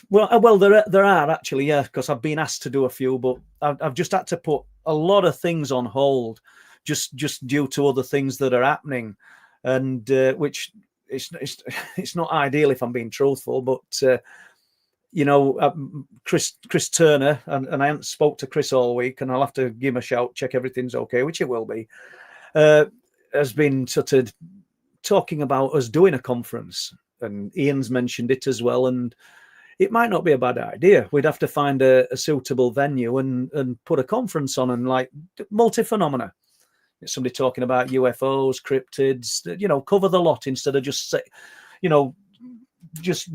Well, there are actually, yeah, because I've been asked to do a few, but I've just had to put a lot of things on hold, just due to other things that are happening, and which. It's not ideal, if I'm being truthful, but Chris Turner, and I haven't spoke to Chris all week, and I'll have to give him a shout, check everything's okay, which it will be, has been sort of talking about us doing a conference, and Ian's mentioned it as well, and it might not be a bad idea. We'd have to find a suitable venue and put a conference on and like multi-phenomena. Somebody talking about UFOs, cryptids, you know, cover the lot instead of just say, you know, just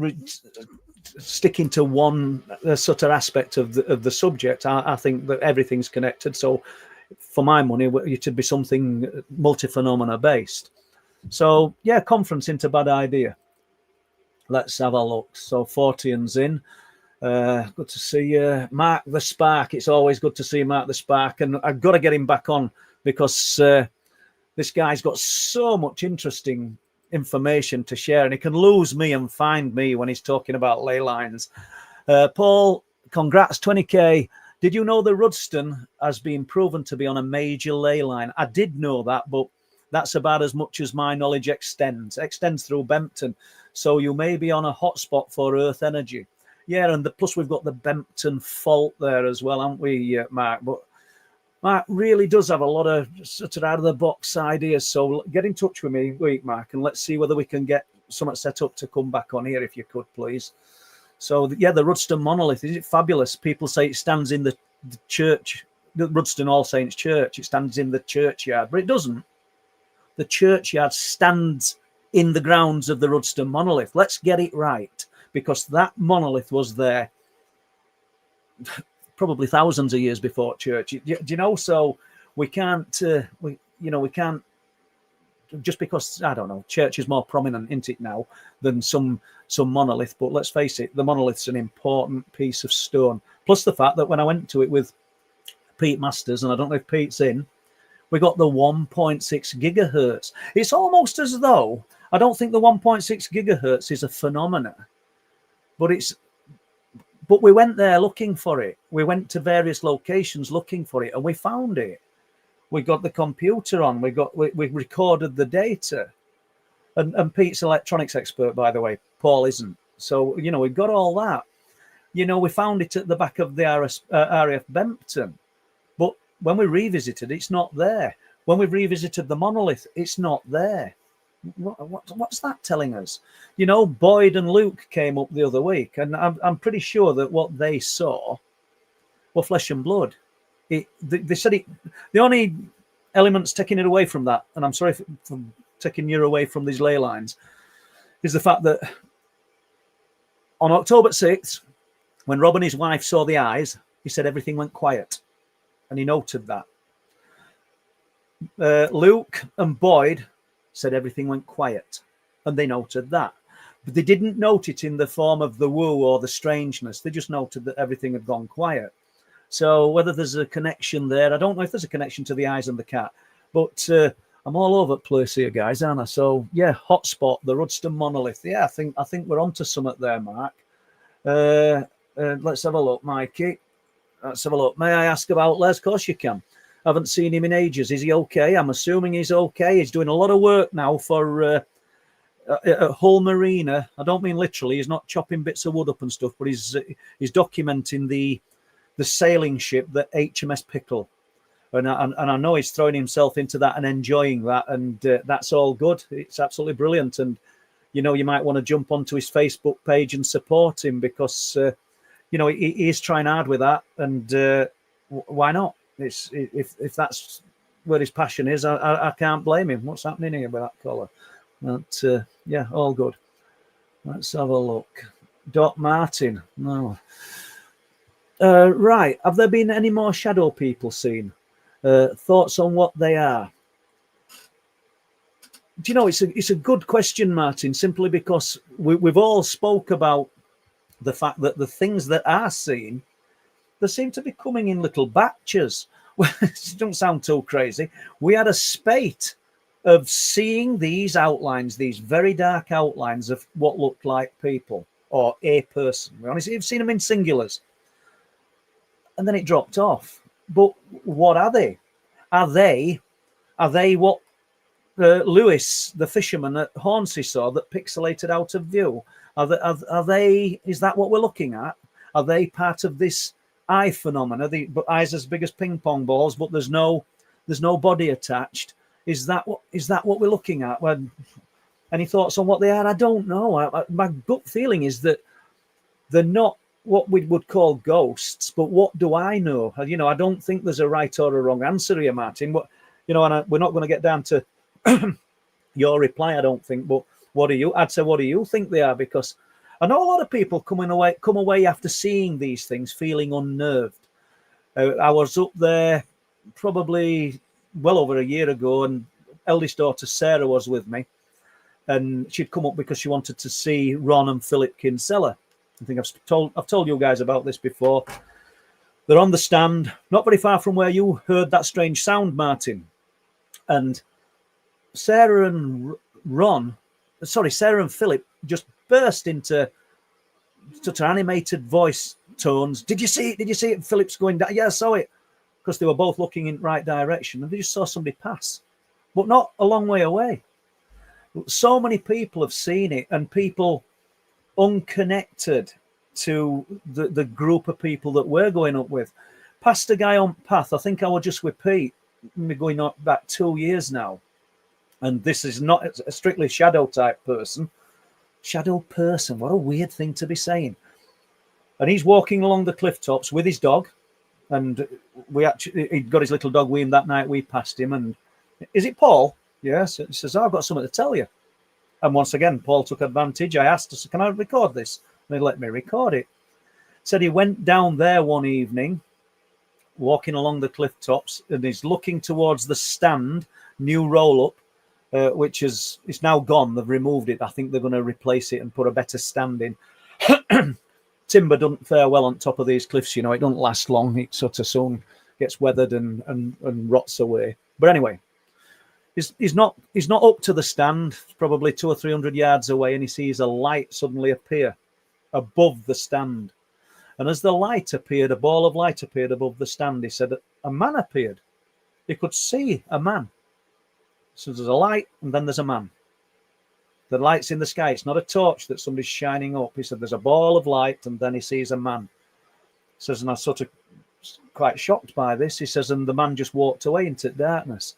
sticking to one sort of aspect of the subject. I think that everything's connected. So for my money, it should be something multi-phenomena based. So yeah, conference into bad idea. Let's have a look. So 40's in. Good to see you. Mark the Spark. It's always good to see Mark the Spark. And I've got to get him back on because this guy's got so much interesting information to share, and he can lose me and find me when he's talking about ley lines. Paul, congrats, 20k. Did you know the Rudston has been proven to be on a major ley line? I did know that, but that's about as much as my knowledge extends through Bempton. So you may be on a hotspot for Earth energy. Yeah, and plus we've got the Bempton fault there as well, haven't we, Mark? But Mark really does have a lot of sort of out-of-the-box ideas. So get in touch with me, Mark, and let's see whether we can get something set up to come back on here, if you could, please. So, yeah, the Rudston monolith, is it fabulous? People say it stands in the church, the Rudston All Saints Church. It stands in the churchyard, but it doesn't. The churchyard stands in the grounds of the Rudston monolith. Let's get it right, because that monolith was there probably thousands of years before church. Do you know? So we can't, we can't, just because, I don't know, church is more prominent, isn't it, now, than some monolith. But let's face it, the monolith's an important piece of stone. Plus the fact that when I went to it with Pete Masters, and I don't know if Pete's in, we got the 1.6 gigahertz. It's almost as though, I don't think the 1.6 gigahertz is a phenomena, but we went there looking for it. We went to various locations looking for it, and we found it. We got the computer on. We recorded the data. And Pete's electronics expert, by the way. Paul isn't. So, you know, we got all that. You know, we found it at the back of the RAF Bempton. But when we revisited, it's not there. When we revisited the monolith, it's not there. What's that telling us? You know, Boyd and Luke came up the other week, and I'm pretty sure that what they saw were flesh and blood. They said it. The only elements taking it away from that, and I'm sorry for taking you away from these ley lines, is the fact that on October 6th, when Rob and his wife saw the eyes, he said everything went quiet, and he noted that. Luke and Boyd said everything went quiet, and they noted that. But they didn't note it in the form of the woo or the strangeness. They just noted that everything had gone quiet. So whether there's a connection there, I don't know if there's a connection to the eyes and the cat, but I'm all over the place here, guys, aren't I? So yeah, hotspot, the Rudston monolith. Yeah, I think we're onto something there, Mark. Let's have a look, Mikey. Let's have a look. May I ask about Les? Of course you can. I haven't seen him in ages. Is he okay? I'm assuming he's okay. He's doing a lot of work now for at Hull Marina. I don't mean literally. He's not chopping bits of wood up and stuff, but he's documenting the sailing ship, the HMS Pickle. And I know he's throwing himself into that and enjoying that. And that's all good. It's absolutely brilliant. And, you know, you might want to jump onto his Facebook page and support him because, you know, he is trying hard with that. And why not? If that's where his passion is, I can't blame him. What's happening here with that colour? But yeah, all good. Let's have a look. Doc Martin. No. Right. Have there been any more shadow people seen? Thoughts on what they are? Do you know, it's a good question, Martin, simply because we've all spoke about the fact that the things that are seen, they seem to be coming in little batches. It don't sound too crazy. We had a spate of seeing these outlines, these very dark outlines of what looked like people or a person. We honestly have seen them in singulars. And then it dropped off. But what are they? Are they what Lewis, the fisherman at Hornsey, saw that pixelated out of view? Are they? Is that what we're looking at? Are they part of this eye phenomena? The eyes as big as ping pong balls, but there's no body attached. Is that what we're looking at? Well, any thoughts on what they are? I don't know. My gut feeling is that they're not what we would call ghosts, but what do I know? You know, I don't think there's a right or a wrong answer here, Martin. What, you know, and we're not going to get down to your reply, I don't think. But what do you? I'd say, what do you think they are? Because I know a lot of people come away after seeing these things feeling unnerved. I was up there probably well over a year ago, and eldest daughter Sarah was with me, and she'd come up because she wanted to see Ron and Philip Kinsella. I think I've told you guys about this before. They're on the stand, not very far from where you heard that strange sound, Martin. And Sarah and Philip just burst into such animated voice tones. Did you see it? Did you see it? Philip's going down. Yeah, I saw it. Because they were both looking in the right direction, and they just saw somebody pass, but not a long way away. So many people have seen it, and people unconnected to the group of people that we're going up with. Past a guy on path, I think I was just with Pete, we're going up back 2 years now, and this is not a strictly shadow type person. Shadow person, what a weird thing to be saying. And he's walking along the cliff tops with his dog, and he'd got his little dog with him that night. We passed him, and is it Paul? Yes. He says, I've got something to tell you. And once again, Paul took advantage. I asked us, can I record this? And they let me record it. Said he went down there one evening, walking along the cliff tops, and he's looking towards the stand, new roll up, which is now gone. They've removed it. I think they're going to replace it and put a better stand in. Timber doesn't fare well on top of these cliffs, you know. It doesn't last long. It sort of soon gets weathered and rots away. But anyway, he's not up to the stand, probably 200 or 300 yards away, and he sees a light suddenly appear above the stand. And as the light appeared, a ball of light appeared above the stand. He said a man appeared. He could see a man. So there's a light, and then there's a man. The light's in the sky. It's not a torch that somebody's shining up. He said there's a ball of light, and then he sees a man. He says, and I was sort of quite shocked by this. He says, and the man just walked away into darkness,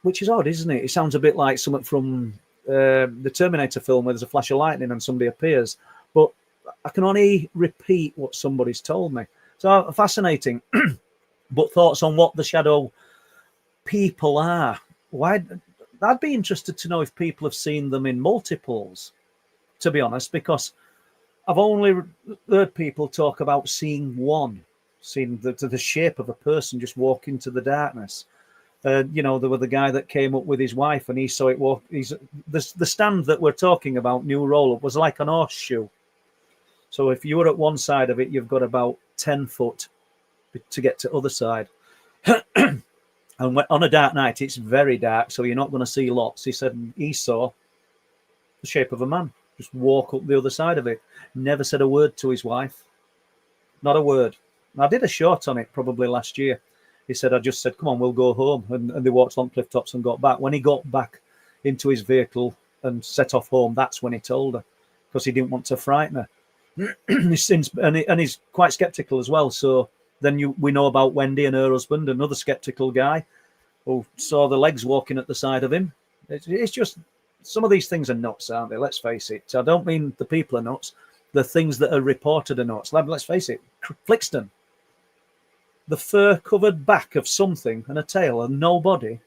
which is odd, isn't it? It sounds a bit like something from the Terminator film where there's a flash of lightning and somebody appears. But I can only repeat what somebody's told me. So fascinating. But thoughts on what the shadow people are. Why? I'd be interested to know if people have seen them in multiples, to be honest, because I've only heard people talk about seeing one, seeing the shape of a person just walk into the darkness. You know, there was the guy that came up with his wife, and he saw it walk. The stand that we're talking about, new roll-up, was like an horseshoe. So if you were at one side of it, you've got about 10 foot to get to the other side. And on a dark night, it's very dark, so you're not going to see lots. He said he saw the shape of a man just walk up the other side of it. Never said a word to his wife. Not a word. And I did a short on it probably last year. He said, I just said, come on, we'll go home. And they walked along cliff tops and got back. When he got back into his vehicle and set off home, that's when he told her, because he didn't want to frighten her. And he's quite skeptical as well. So then we know about Wendy and her husband, another skeptical guy who saw the legs walking at the side of him. It's just, some of these things are nuts, aren't they? Let's face it. I don't mean the people are nuts. The things that are reported are nuts. Let's face it. Flixton, the fur-covered back of something and a tail and no body.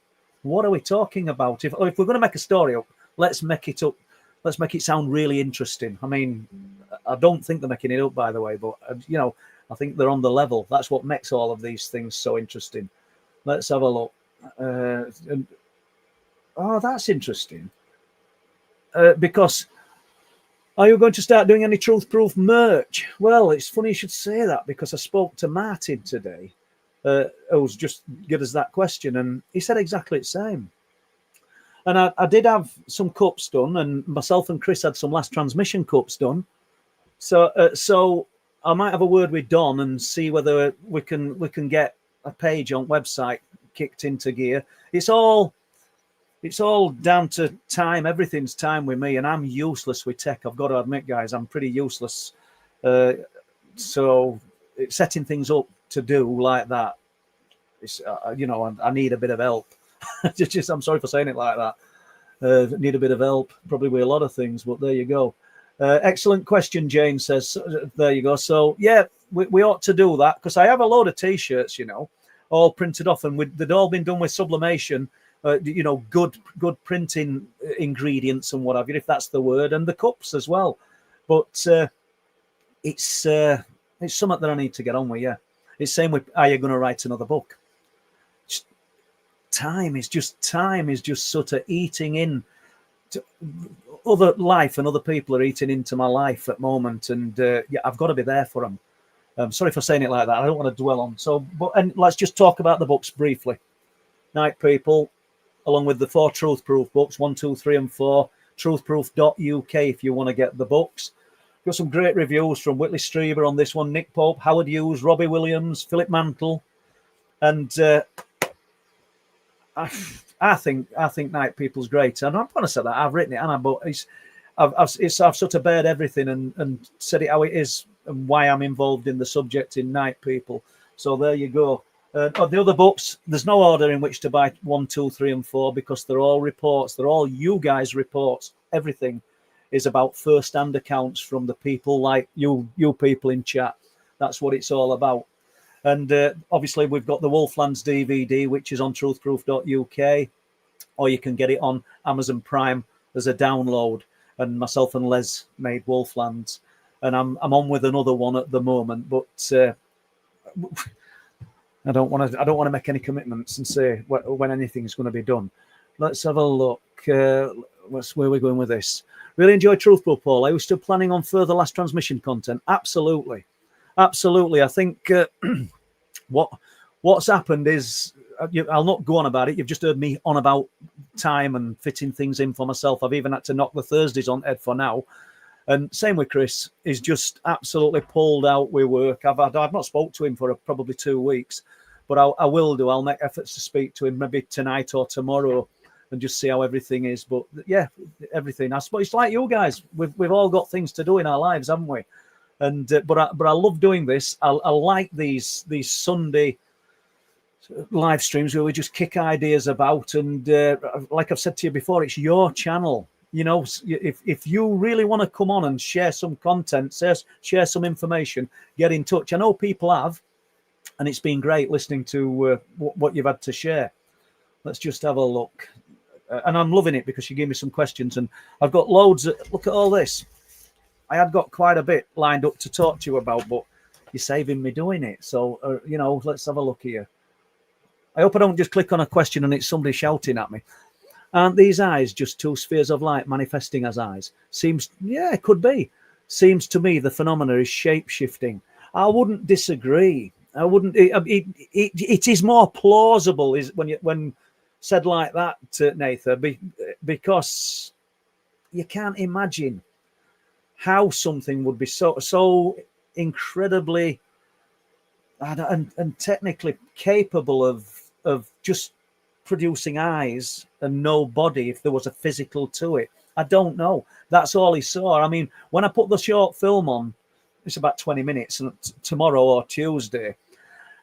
What are we talking about? If we're going to make a story up, let's make it up. Let's make it sound really interesting. I mean, I don't think they're making it up, by the way, but, you know, I think they're on the level. That's what makes all of these things so interesting. Let's have a look. That's interesting. Because are you going to start doing any truth-proof merch? Well, it's funny you should say that, because I spoke to Martin today, who's just given us that question, and he said exactly the same. And I did have some cups done, and myself and Chris had some last transmission cups done. So I might have a word with Don and see whether we can get a page on website kicked into gear. It's all down to time. Everything's time with me, and I'm useless with tech. I've got to admit, guys, I'm pretty useless. So setting things up to do like that, it's, you know, I need a bit of help. I'm sorry for saying it like that. Need a bit of help, probably with a lot of things, but there you go. Excellent question, Jane says. There you go. So, yeah, we ought to do that, because I have a load of T-shirts, you know, all printed off, and they'd all been done with sublimation, you know, good printing ingredients and what have you, if that's the word, and the cups as well. But it's something that I need to get on with, yeah. It's same with, are you going to write another book? Time is just sort of eating in to other life, and other people are eating into my life at the moment, and yeah, I've got to be there for them. Sorry for saying it like that. I don't want to dwell on. And let's just talk about the books briefly. Night People, along with the 4 Truth Proof books, 1, 2, 3, and 4, truthproof.uk if you want to get the books. Got some great reviews from Whitley Strieber on this one, Nick Pope, Howard Hughes, Robbie Williams, Philip Mantle, and I think Night People's great, and I'm going to say that I've written it, and but I've sort of bared everything and said it how it is and why I'm involved in the subject in Night People. So there you go. The other books, there's no order in which to buy 1, 2, 3, and 4, because they're all reports. They're all you guys' reports. Everything is about first-hand accounts from the people like you people in chat. That's what it's all about. And obviously, we've got the Wolflands DVD, which is on truthproof.uk, or you can get it on Amazon Prime as a download. And myself and Les made Wolflands, and I'm on with another one at the moment, but I don't want to make any commitments and say when anything's going to be done. Let's have a look. Where we're going with this? Really enjoy Truth Proof, Paul. Are you still planning on further last transmission content? Absolutely. I think what's happened is, I'll not go on about it. You've just heard me on about time and fitting things in for myself. I've even had to knock the Thursdays on Ed for now. And same with Chris. He's just absolutely pulled out with work. I've not spoke to him for probably 2 weeks, but I will do. I'll make efforts to speak to him maybe tonight or tomorrow and just see how everything is. But yeah, everything. I suppose it's like you guys. We've all got things to do in our lives, haven't we? And but I love doing this. I like these Sunday live streams where we just kick ideas about, and like I've said to you before, it's your channel. You know, if you really want to come on and share some content, share some information, get in touch. I know people have, and it's been great listening to what you've had to share. Let's just have a look. And I'm loving it because you gave me some questions, and I've got loads. Look at all this. I had got quite a bit lined up to talk to you about, but you're saving me doing it. So, you know, let's have a look here. I hope I don't just click on a question and it's somebody shouting at me. Aren't these eyes just 2 spheres of light manifesting as eyes? Yeah, it could be. Seems to me the phenomena is shape-shifting. I wouldn't disagree. I wouldn't. It is more plausible is when said like that, Nathan, because you can't imagine how something would be so incredibly and technically capable of just producing eyes and no body if there was a physical to it. I don't know. That's all he saw. I mean, when I put the short film on, it's about 20 minutes, and tomorrow or Tuesday,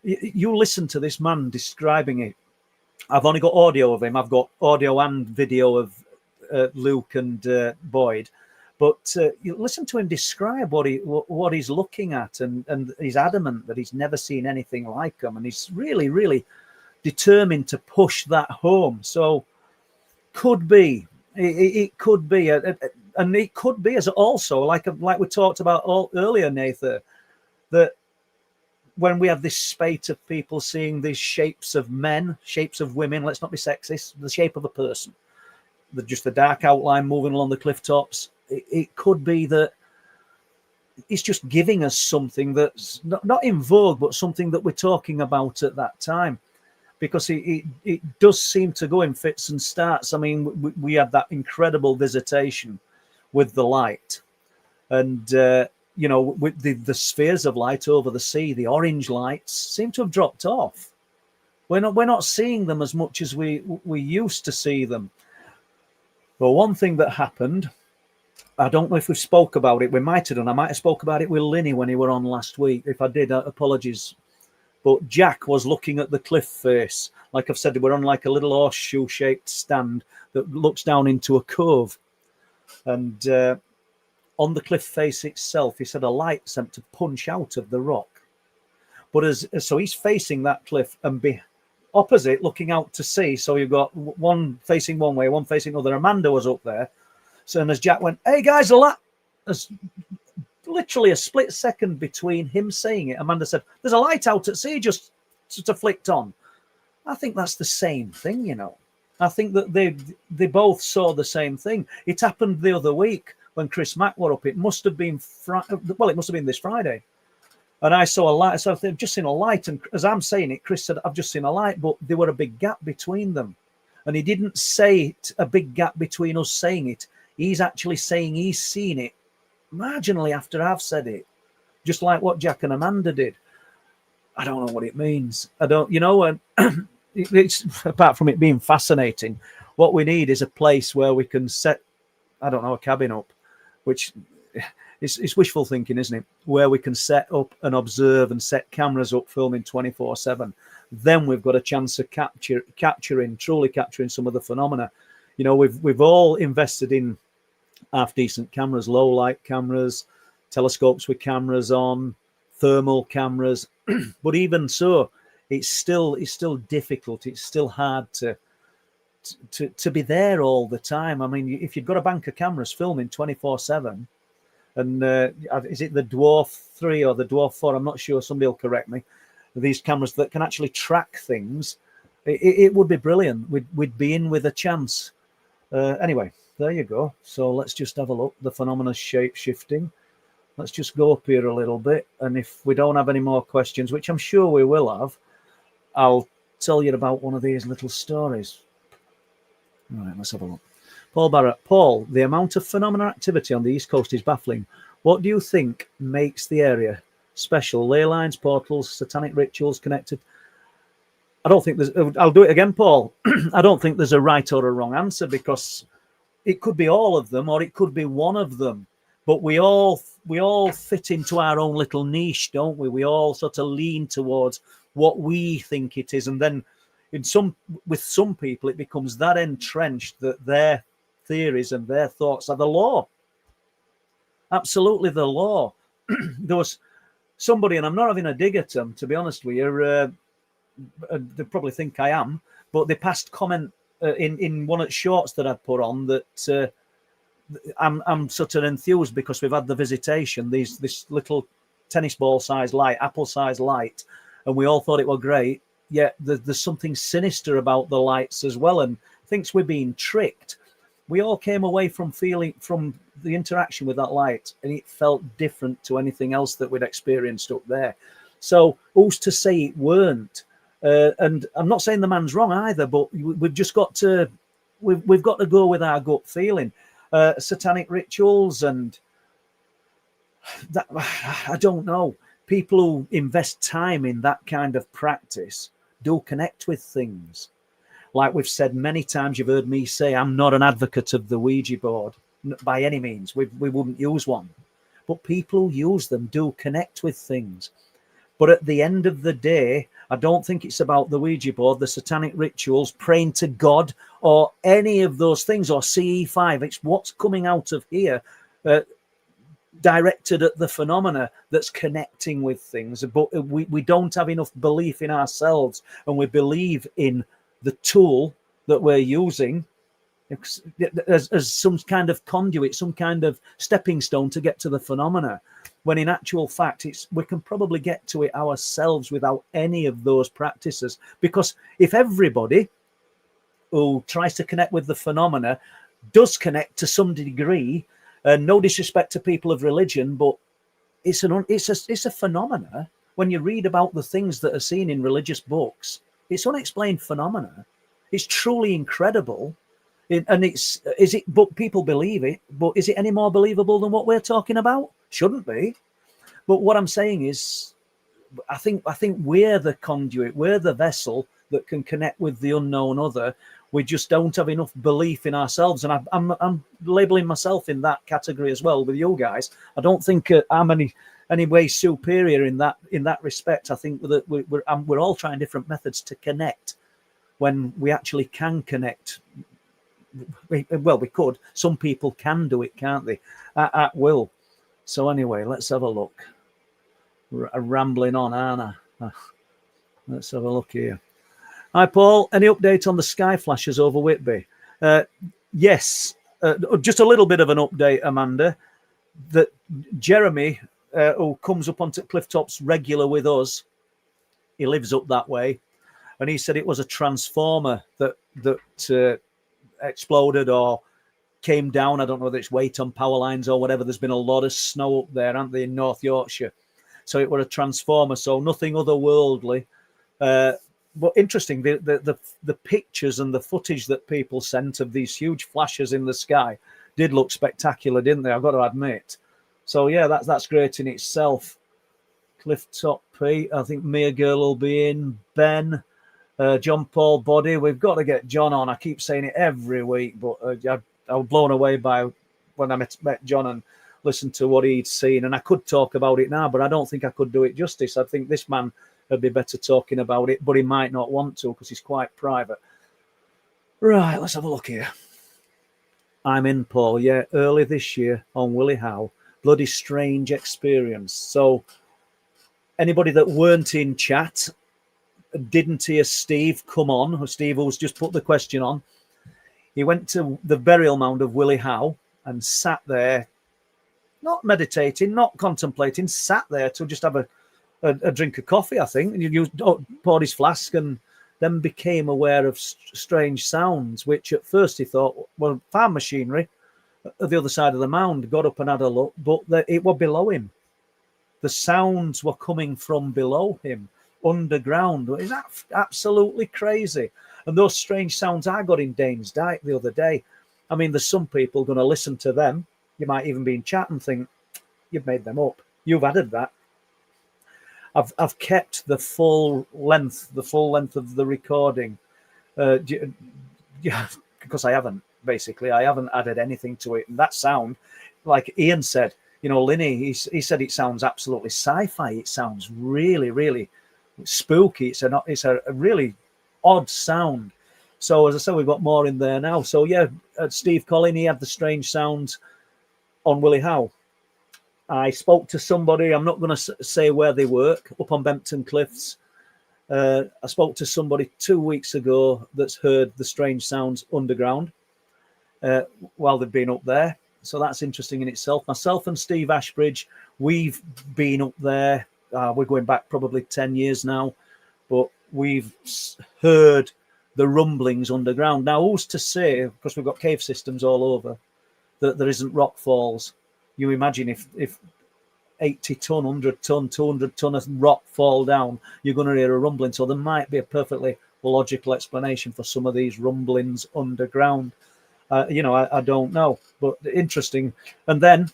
you listen to this man describing it. I've only got audio of him. I've got audio and video of Luke and Boyd. But you listen to him describe what he's looking at, and he's adamant that he's never seen anything like him, and he's really, really determined to push that home. So could be, it could be, and it could be as also like we talked about earlier, Nathan, that when we have this spate of people seeing these shapes of men, shapes of women, let's not be sexist, the shape of a person, just the dark outline moving along the cliff tops. It could be that it's just giving us something that's not in vogue, but something that we're talking about at that time, because it does seem to go in fits and starts. I mean, we had that incredible visitation with the light, and you know, with the spheres of light over the sea, the orange lights seem to have dropped off. We're not seeing them as much as we used to see them. Well, one thing that happened, I don't know if we spoke about it. We might have done. I might have spoke about it with Linny when he were on last week. If I did, apologies. But Jack was looking at the cliff face. Like I've said, we're on like a little horseshoe-shaped stand that looks down into a cove. And on the cliff face itself, he said a light seemed to punch out of the rock. But so he's facing that cliff and be opposite, looking out to sea. So you've got one facing one way, one facing other. Amanda was up there. So and as Jack went, "Hey guys, there's literally a split second between him saying it. Amanda said, "There's a light out at sea, just sort of flicked on." I think that's the same thing, you know. I think that they both saw the same thing. It happened the other week when Chris Mack were up. It must have been it must have been this Friday. And I saw a light. So I've just seen a light. And as I'm saying it, Chris said, "I've just seen a light," but there were a big gap between them. And he didn't say it, a big gap between us saying it. He's actually saying he's seen it marginally after I've said it, just like what Jack and Amanda did. I don't know what it means. I don't, you know, and it's apart from it being fascinating, what we need is a place where we can set, I don't know, a cabin up, which it's wishful thinking, isn't it? Where we can set up and observe and set cameras up, filming 24/7. Then we've got a chance of truly capturing some of the phenomena. You know, we've all invested in half decent cameras, low light cameras, telescopes with cameras on, thermal cameras, but even so, it's still difficult. It's still hard to be there all the time. I mean, if you've got a bank of cameras filming 24/7, and is it the Dwarf 3 or the Dwarf 4? I'm not sure. Somebody will correct me. These cameras that can actually track things, it would be brilliant. We'd be in with a chance. Anyway, there you go. So let's just have a look. The phenomena shape shifting. Let's just go up here a little bit. And if we don't have any more questions, which I'm sure we will have, I'll tell you about one of these little stories. All right, let's have a look. Paul Barrett. Paul, the amount of phenomenal activity on the East Coast is baffling. What do you think makes the area special? Ley lines, portals, satanic rituals connected? I don't think there's... I'll do it again, Paul. I don't think there's a right or a wrong answer, because it could be all of them or it could be one of them. But we all fit into our own little niche, don't we? We all sort of lean towards what we think it is. And then with some people, it becomes that entrenched that their theories and their thoughts are the law. Absolutely the law. There was somebody, and I'm not having a dig at them, to be honest with you. They probably think I am, but they passed comment in one of the shorts that I put on that I'm sort of enthused because we've had the visitation, this little tennis ball size light, apple size light, and we all thought it was great. Yet there's something sinister about the lights as well, and thinks we're being tricked. We all came away from the interaction with that light, and it felt different to anything else that we'd experienced up there. So who's to say it weren't? And I'm not saying the man's wrong either, but we've just got to we've got to go with our gut feeling. Satanic rituals and that, I don't know. People who invest time in that kind of practice do connect with things. Like we've said many times, you've heard me say, I'm not an advocate of the Ouija board by any means. We wouldn't use one. But people who use them do connect with things. But at the end of the day, I don't think it's about the Ouija board, the satanic rituals, praying to God, or any of those things, or CE5. It's what's coming out of here, directed at the phenomena that's connecting with things. But we don't have enough belief in ourselves, and we believe in the tool that we're using as some kind of conduit, some kind of stepping stone to get to the phenomena, when in actual fact we can probably get to it ourselves without any of those practices. Because if everybody who tries to connect with the phenomena does connect to some degree, no disrespect to people of religion, but it's a phenomena. When you read about the things that are seen in religious books, it's unexplained phenomena. It's truly incredible. But people believe it. But is it any more believable than what we're talking about? Shouldn't be. But what I'm saying is, I think we're the conduit, we're the vessel that can connect with the unknown other. We just don't have enough belief in ourselves, and I'm labeling myself in that category as well with you guys. I don't think I'm any way superior in that respect. I think that we're all trying different methods to connect when we actually can connect we could. Some people can do it, can't they? At will. So anyway, let's have a look. Rambling on, aren't I? Let's have a look here. Hi, Paul. Any update on the sky flashes over Whitby? Yes. Just a little bit of an update, Amanda. That Jeremy, who comes up onto Cliff Tops regular with us, he lives up that way, and he said it was a transformer that exploded or came down. I don't know whether it's weight on power lines or whatever. There's been a lot of snow up there, aren't they, in North Yorkshire? So it was a transformer, so nothing otherworldly. But interesting, the pictures and the footage that people sent of these huge flashes in the sky did look spectacular, didn't they? I've got to admit. So yeah, that's great in itself. Clifftop Pete, I think Mia Girl will be in. Ben, John Paul Body. We've got to get John on. I keep saying it every week, but I was blown away by when I met John and listened to what he'd seen. And I could talk about it now, but I don't think I could do it justice. I think this man would be better talking about it, but he might not want to because he's quite private. Right, let's have a look here. I'm in, Paul. Yeah, early this year on Willie Howe. Bloody strange experience. So anybody that weren't in chat, didn't hear Steve come on, or Steve who's just put the question on, he went to the burial mound of Willie Howe and sat there, not meditating, not contemplating, sat there to just have a drink of coffee, I think, and you poured his flask and then became aware of strange sounds, which at first he thought, well, farm machinery at the other side of the mound. Got up and had a look, but it was below him. The sounds were coming from below him, underground. It's absolutely crazy. And those strange sounds I got in Danes Dyke the other day, I mean, there's some people going to listen to them. You might even be in chat and think, you've made them up. You've added that. I've kept the full length of the recording, because I haven't added anything to it. And that sound, like Ian said, Linny, he said it sounds absolutely sci-fi. It sounds really, really spooky. It's a really odd sound. So as I said, we've got more in there now. So yeah, Steve Collin, he had the strange sounds on Willie Howe. I spoke to somebody, I'm not going to say where they work, up on Bempton Cliffs. I spoke to somebody 2 weeks ago that's heard the strange sounds underground while they've been up there. So that's interesting in itself. Myself and Steve Ashbridge, we've been up there. We're going back probably 10 years now, but we've heard the rumblings underground. Now, who's to say, because we've got cave systems all over, that there isn't rock falls? You imagine if 80 ton, 100 ton, 200 ton of rock fall down, you're going to hear a rumbling. So there might be a perfectly logical explanation for some of these rumblings underground. I don't know, but interesting. And then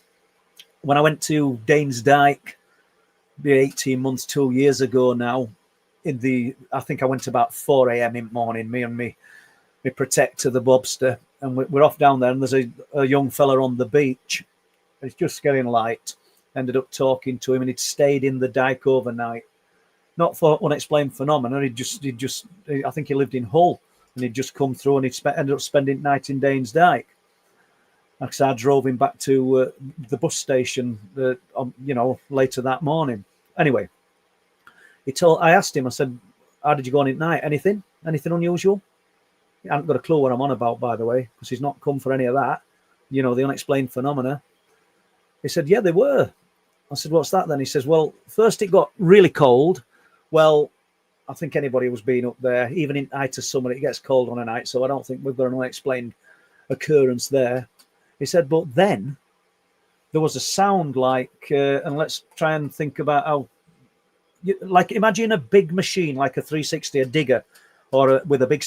when I went to Danes Dyke, 18 months, 2 years ago now, I think I went about 4 a.m. in the morning, me and my protector, the Bobster, and we're off down there, and there's a young fella on the beach. It's just getting light. Ended up talking to him, and he'd stayed in the dike overnight, not for unexplained phenomena. I think he lived in Hull, and he'd just come through, and he'd ended up spending the night in Danes Dyke. Because I drove him back to the bus station, later that morning. Anyway, I asked him, I said, how did you go on at night? Anything unusual? He hadn't got a clue what I'm on about, by the way, because he's not come for any of that, the unexplained phenomena. He said, yeah, they were. I said, what's that then? He says, well, first it got really cold. Well, I think anybody who's been up there, even in height of summer, it gets cold on a night, so I don't think we've got an unexplained occurrence there. He said, but then there was a sound like, and let's try and think about how, like imagine a big machine, like a 360, a digger, or with a big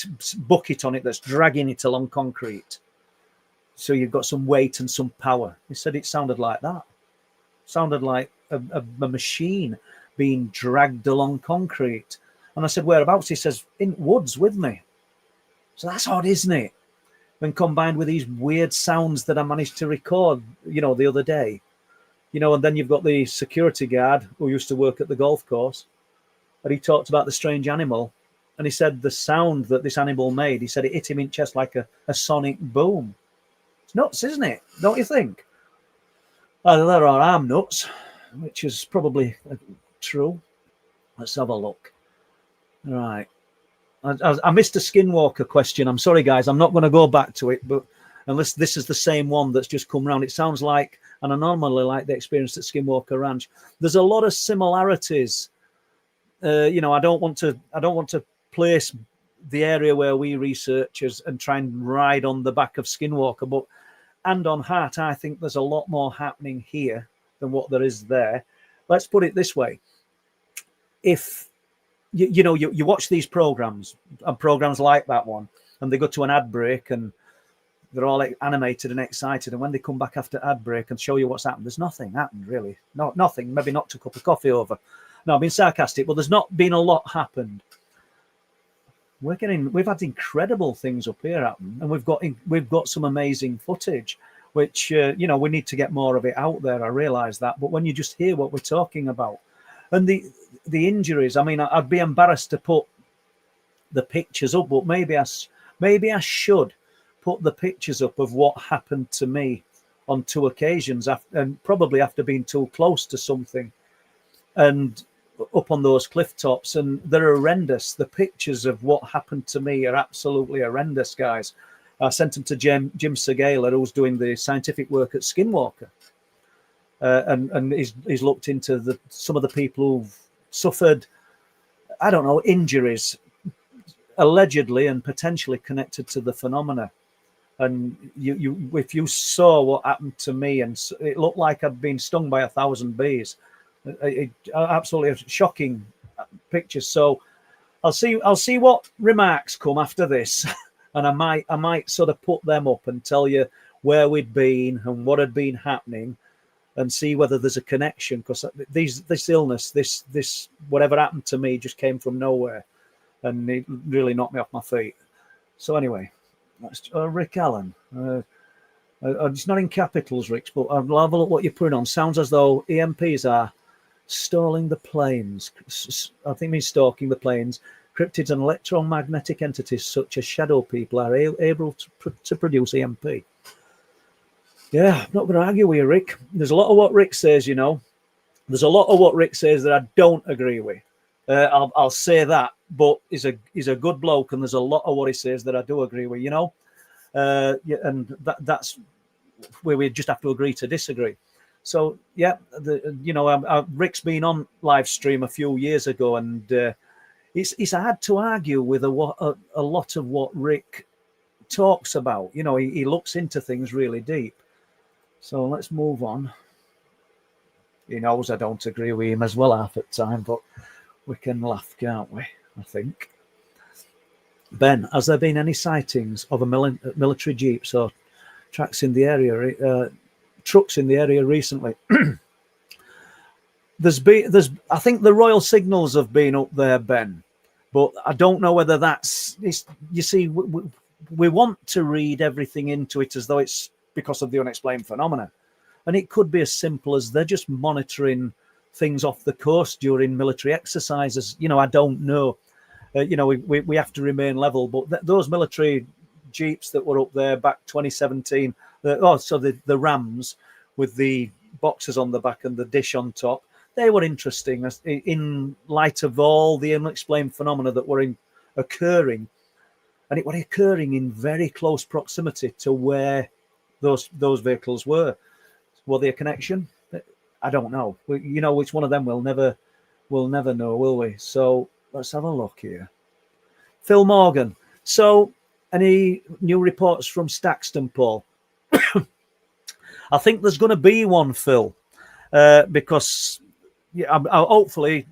bucket on it that's dragging it along concrete. So you've got some weight and some power. He said it sounded like that. Sounded like a machine being dragged along concrete. And I said, whereabouts? He says, in woods with me. So that's odd, isn't it? When combined with these weird sounds that I managed to record, the other day. And then you've got the security guard who used to work at the golf course. And he talked about the strange animal And he said the sound that this animal made, he said it hit him in the chest like a sonic boom. It's nuts, isn't it? Don't you think? Either that or I'm nuts, which is probably true. Let's have a look. Right. I missed a Skinwalker question. I'm sorry, guys. I'm not going to go back to it, but unless this is the same one that's just come round, it sounds like an anomaly like the experience at Skinwalker Ranch. There's a lot of similarities. You know, I don't want to place the area where we research and try and ride on the back of Skinwalker, but hand on heart, I think there's a lot more happening here than what there is there. Let's put it this way. If you watch these programs and programs like that one, and they go to an ad break and they're all animated and excited, and when they come back after ad break and show you what's happened, there's nothing happened really. Nothing. Maybe knocked a cup of coffee over. No, I'm being sarcastic, but there's not been a lot happened. We've had incredible things up here happen, and we've got some amazing footage, which we need to get more of it out there. I realise that, but when you just hear what we're talking about, and the injuries, I mean, I'd be embarrassed to put the pictures up, but maybe I should put the pictures up of what happened to me on 2 occasions, and probably after being too close to something, and up on those cliff tops, and they're horrendous. The pictures of what happened to me are absolutely horrendous, guys. I sent them to Jim Segala, who's doing the scientific work at Skinwalker, and he's looked into some of the people who've suffered, I don't know, injuries, allegedly and potentially connected to the phenomena. And if you saw what happened to me, and it looked like I'd been stung by 1,000 bees. Absolutely shocking pictures. So I'll see what remarks come after this, and I might sort of put them up and tell you where we'd been and what had been happening, and see whether there's a connection, because this illness, this whatever happened to me just came from nowhere, and it really knocked me off my feet. So anyway, that's Rick Allen. It's not in capitals, Rick, but I'll have a look what you're putting on. Sounds as though EMPs are stalling the planes. I think means stalking the planes. Cryptids and electromagnetic entities such as shadow people are able to produce EMP. Yeah, I'm not going to argue with you, Rick. There's a lot of what Rick says, There's a lot of what Rick says that I don't agree with. I'll say that, but he's a good bloke, and there's a lot of what he says that I do agree with, and that's where we just have to agree to disagree. So yeah, Rick's been on live stream a few years ago, and it's hard to argue with a lot of what Rick talks about. He looks into things really deep. So let's move on. He knows I don't agree with him as well half the time, but we can laugh, can't we? I think. Ben, has there been any sightings of a military jeeps or trucks in the area recently? I think the Royal Signals have been up there, Ben, but I don't know whether you see, we want to read everything into it as though it's because of the unexplained phenomena, and it could be as simple as they're just monitoring things off the coast during military exercises. I don't know. We have to remain level, but those military jeeps that were up there back 2017, the Rams with the boxes on the back and the dish on top, they were interesting in light of all the unexplained phenomena that were occurring, and it was occurring in very close proximity to where those vehicles were. Were they a connection? I don't know. Which one of them we'll never know, will we? So let's have a look here. Phil Morgan. So, any new reports from Staxton, Paul? I think there's going to be one, Phil, because hopefully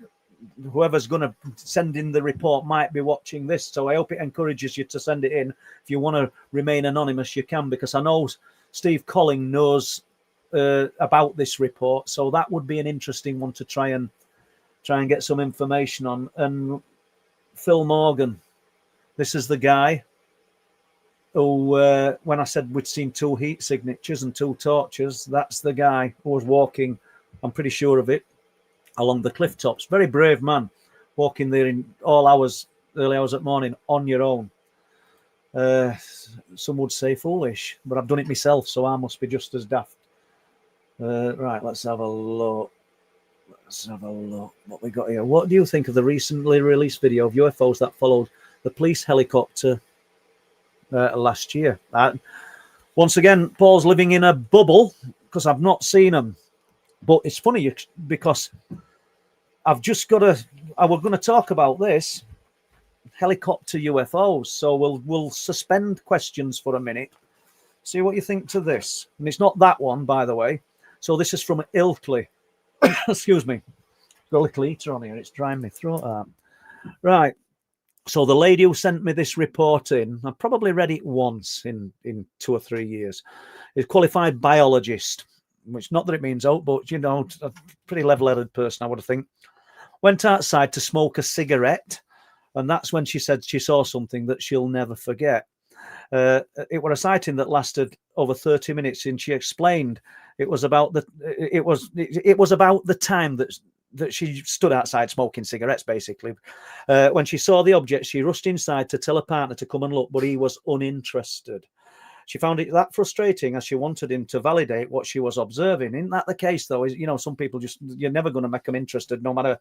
whoever's going to send in the report might be watching this. So I hope it encourages you to send it in. If you want to remain anonymous, you can, because I know Steve Colling knows about this report. So that would be an interesting one to try and get some information on. And Phil Morgan, this is the guy who, when I said we'd seen 2 heat signatures and 2 torches, that's the guy who was walking, I'm pretty sure of it, along the cliff tops. Very brave man, walking there in all hours early hours of the morning on your own. Some would say foolish, but I've done it myself, so I must be just as daft. Right, let's have a look. What we got here. What do you think of the recently released video of UFOs that followed the police helicopter last year? Once again, Paul's living in a bubble because I've not seen them. But it's funny because I've just got to. We're going to talk about this helicopter UFOs. So we'll suspend questions for a minute. See what you think to this. And it's not that one, by the way. So this is from Ilkley. Excuse me. Got a little heater on here. It's drying my throat out. Right. So the lady who sent me this report in, I've probably read it once in 2 or 3 years, is a qualified biologist, which not that it means out, but, you know, a pretty level-headed person, I would think. Went outside to smoke a cigarette, and that's when she said she saw something that she'll never forget. It was a sighting that lasted over 30 minutes, and she explained it was about the time that she stood outside smoking cigarettes, basically. When she saw the object, she rushed inside to tell her partner to come and look, but he was uninterested. She found it that frustrating as she wanted him to validate what she was observing. Isn't that the case, though? You know, some people you're never going to make them interested, no matter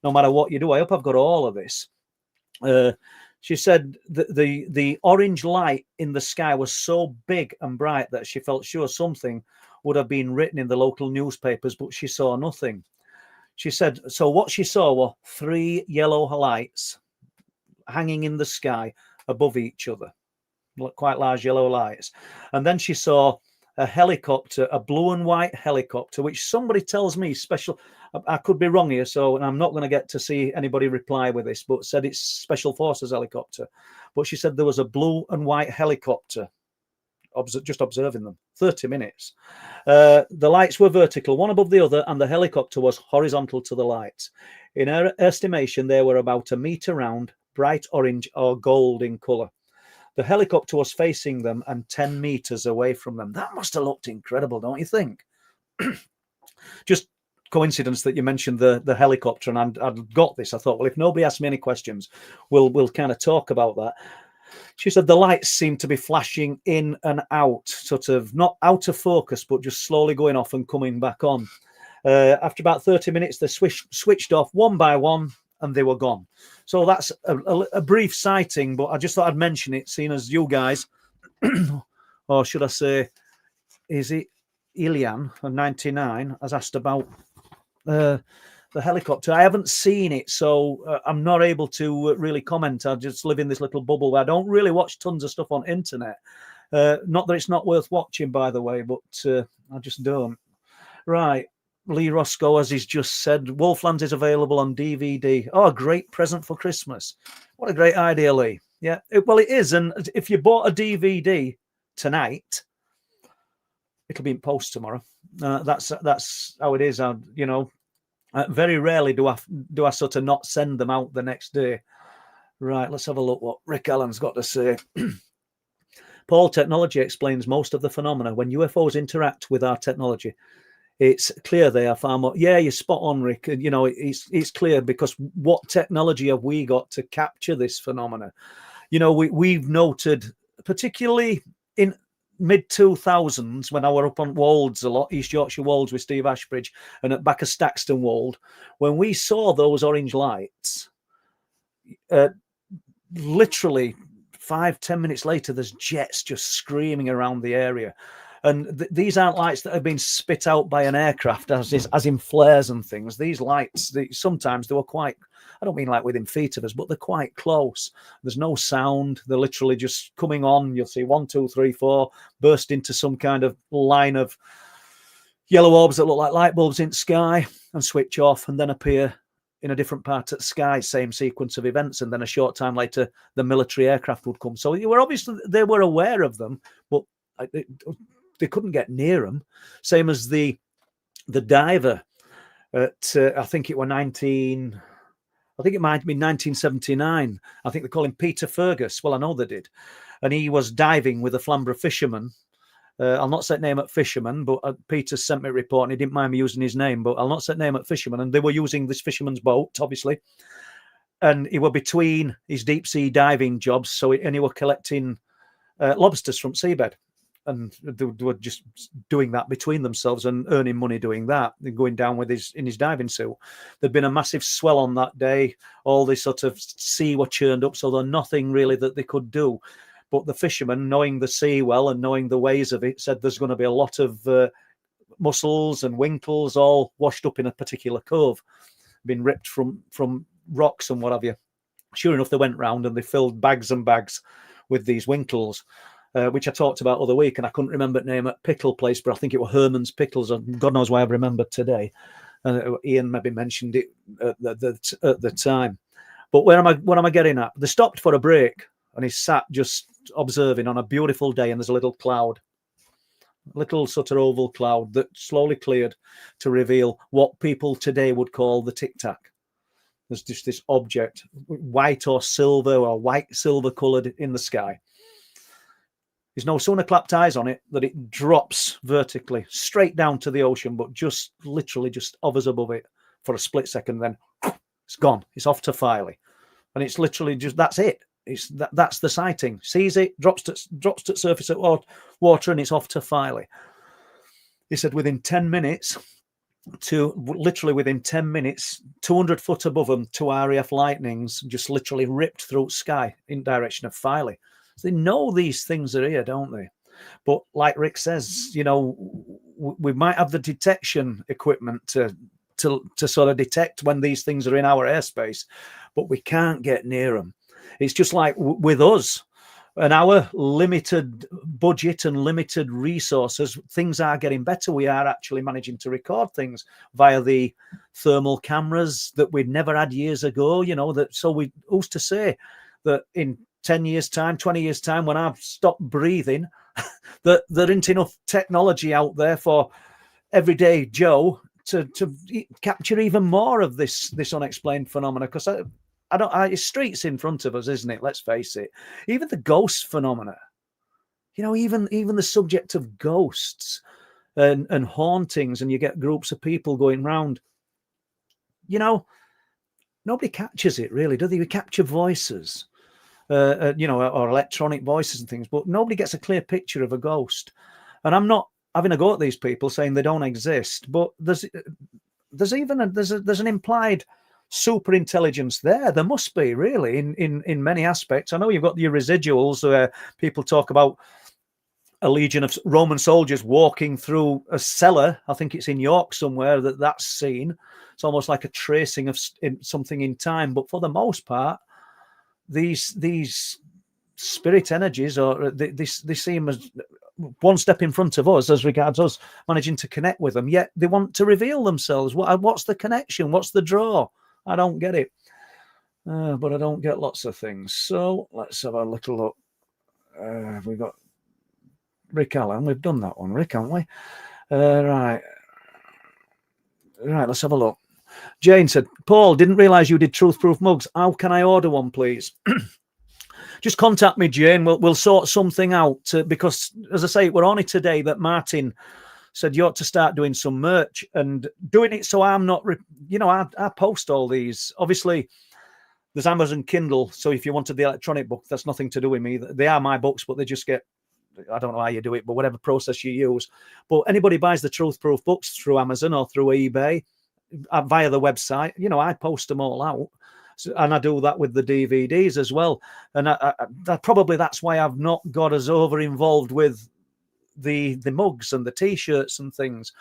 what you do. I hope I've got all of this. She said the orange light in the sky was so big and bright that she felt sure something would have been written in the local newspapers, but she saw nothing. She said, so what she saw were 3 yellow lights hanging in the sky above each other, quite large yellow lights. And then she saw a helicopter, a blue and white helicopter, which somebody tells me special. I could be wrong here, so and I'm not going to get to see anybody reply with this, but said it's Special Forces helicopter. But she said there was a blue and white helicopter, just observing them, 30 minutes. The lights were vertical, one above the other, and the helicopter was horizontal to the lights. In her estimation, they were about 1 meter round, bright orange or gold in colour. The helicopter was facing them and 10 meters away from them. That must have looked incredible, don't you think? Just coincidence that you mentioned the helicopter, and I'd got this. I thought, well, if nobody asks me any questions, we'll kind of talk about that. She said the lights seemed to be flashing in and out, sort of not out of focus, but just slowly going off and coming back on. After about 30 minutes, they switched off one by one, and they were gone. So that's a brief sighting, but I just thought I'd mention it, seeing as you guys, or should I say, is it Ilian, 99, has asked about the helicopter. I haven't seen it, so I'm not able to really comment. I just live in this little bubble where I don't really watch tons of stuff on internet. Not that it's not worth watching, by the way, but I just don't. Right. Lee Roscoe, as he's just said, Wolflands is available on DVD. Oh, a great present for Christmas. What a great idea, Lee. Yeah, well, it is. And if you bought a DVD tonight, it'll be in post tomorrow. That's how it is. Very rarely do I sort of not send them out the next day. Right, let's have a look what Rick Allen's got to say. Paul, technology explains most of the phenomena. When UFOs interact with our technology, it's clear they are far more. Yeah, you're spot on, Rick. You know, it's clear because what technology have we got to capture this phenomena? You know, we've noted, particularly in mid-2000s when I were up on Wolds a lot, East Yorkshire Wolds with Steve Ashbridge, and at back of Staxton Wold, when we saw those orange lights, literally 5-10 minutes later, there's jets just screaming around the area. And these aren't lights that have been spit out by an aircraft as in flares and things. These lights, sometimes they were quite, I don't mean like within feet of us, but they're quite close. There's no sound. They're literally just coming on. You'll see 1, 2, 3, 4 burst into some kind of line of yellow orbs that look like light bulbs in the sky and switch off and then appear in a different part of the sky, same sequence of events. And then a short time later, the military aircraft would come. So they were aware of them, but they couldn't get near them. Same as the diver at I think it might have been 1979. I think they call him Peter Fergus. Well, I know they did. And he was diving with a Flamborough fisherman. I'll not set name at fisherman, but Peter sent me a report and he didn't mind me using his name, but I'll not set name at fisherman. And they were using this fisherman's boat, obviously. and he were between his deep sea diving jobs. So he were collecting lobsters from seabed, and they were just doing that between themselves and earning money doing that. They're going down with in his diving suit. There'd been a massive swell on that day. All this sort of sea were churned up, so there's nothing really that they could do. But the fishermen, knowing the sea well and knowing the ways of it, said there's going to be a lot of mussels and winkles all washed up in a particular cove, been ripped from rocks and what have you. Sure enough, they went round and they filled bags and bags with these winkles, which I talked about other week, and I couldn't remember the name at Pickle Place, but I think it was Herman's Pickles, and God knows why I've remembered today. Ian maybe mentioned it at the time. But what am I getting at? They stopped for a break, and he sat just observing on a beautiful day, and there's a little cloud, a little sort of oval cloud that slowly cleared to reveal what people today would call the Tic Tac. There's just this object, white or silver or white silver coloured in the sky. He's no sooner clapped eyes on it that it drops vertically straight down to the ocean, but just literally just hovers above it for a split second. Then it's gone. It's off to Filey, and it's literally just that's it. That's the sighting. Sees it, drops to surface at water, and it's off to Filey. He said within 10 minutes. Within 10 minutes, 200 foot above them, 2 RAF Lightnings just literally ripped through sky in direction of Filey. So they know these things are here, don't they? But like Rick says, we might have the detection equipment to sort of detect when these things are in our airspace, but we can't get near them. It's just like with us. And our limited budget and limited resources, things are getting better. We are actually managing to record things via the thermal cameras that we'd never had years ago. Who's to say that in 10 years' time, 20 years' time, when I've stopped breathing, that there isn't enough technology out there for everyday Joe to capture even more of this unexplained phenomena? Because it's streets in front of us, isn't it? Let's face it. Even the ghost phenomena, even the subject of ghosts and hauntings, and you get groups of people going round. Nobody captures it really, do they? We capture voices, or electronic voices and things, but nobody gets a clear picture of a ghost. And I'm not having a go at these people saying they don't exist, but there's an implied super intelligence there. There must be, really, in many aspects. I know you've got your residuals where people talk about a legion of Roman soldiers walking through a cellar. I think it's in York somewhere that's seen. It's almost like a tracing of something in time. But for the most part, these spirit energies, or they seem as one step in front of us as regards us managing to connect with them. Yet they want to reveal themselves. What's the connection? What's the draw? I don't get it, but I don't get lots of things. So let's have a little look. We've got Rick Allen. We've done that one, Rick, haven't we? Right. Let's have a look. Jane said, Paul, didn't realise you did truth-proof mugs. How can I order one, please? Just contact me, Jane. We'll sort something out because, as I say, we're only today that Martin said you ought to start doing some merch and doing it so I'm not, I post all these. Obviously, there's Amazon Kindle, so if you wanted the electronic book, that's nothing to do with me. They are my books, but they just get, I don't know how you do it, but whatever process you use. But anybody buys the Truth-Proof books through Amazon or through eBay, via the website, I post them all out. And I do that with the DVDs as well. And probably that's why I've not got as over involved with the mugs and the T-shirts and things.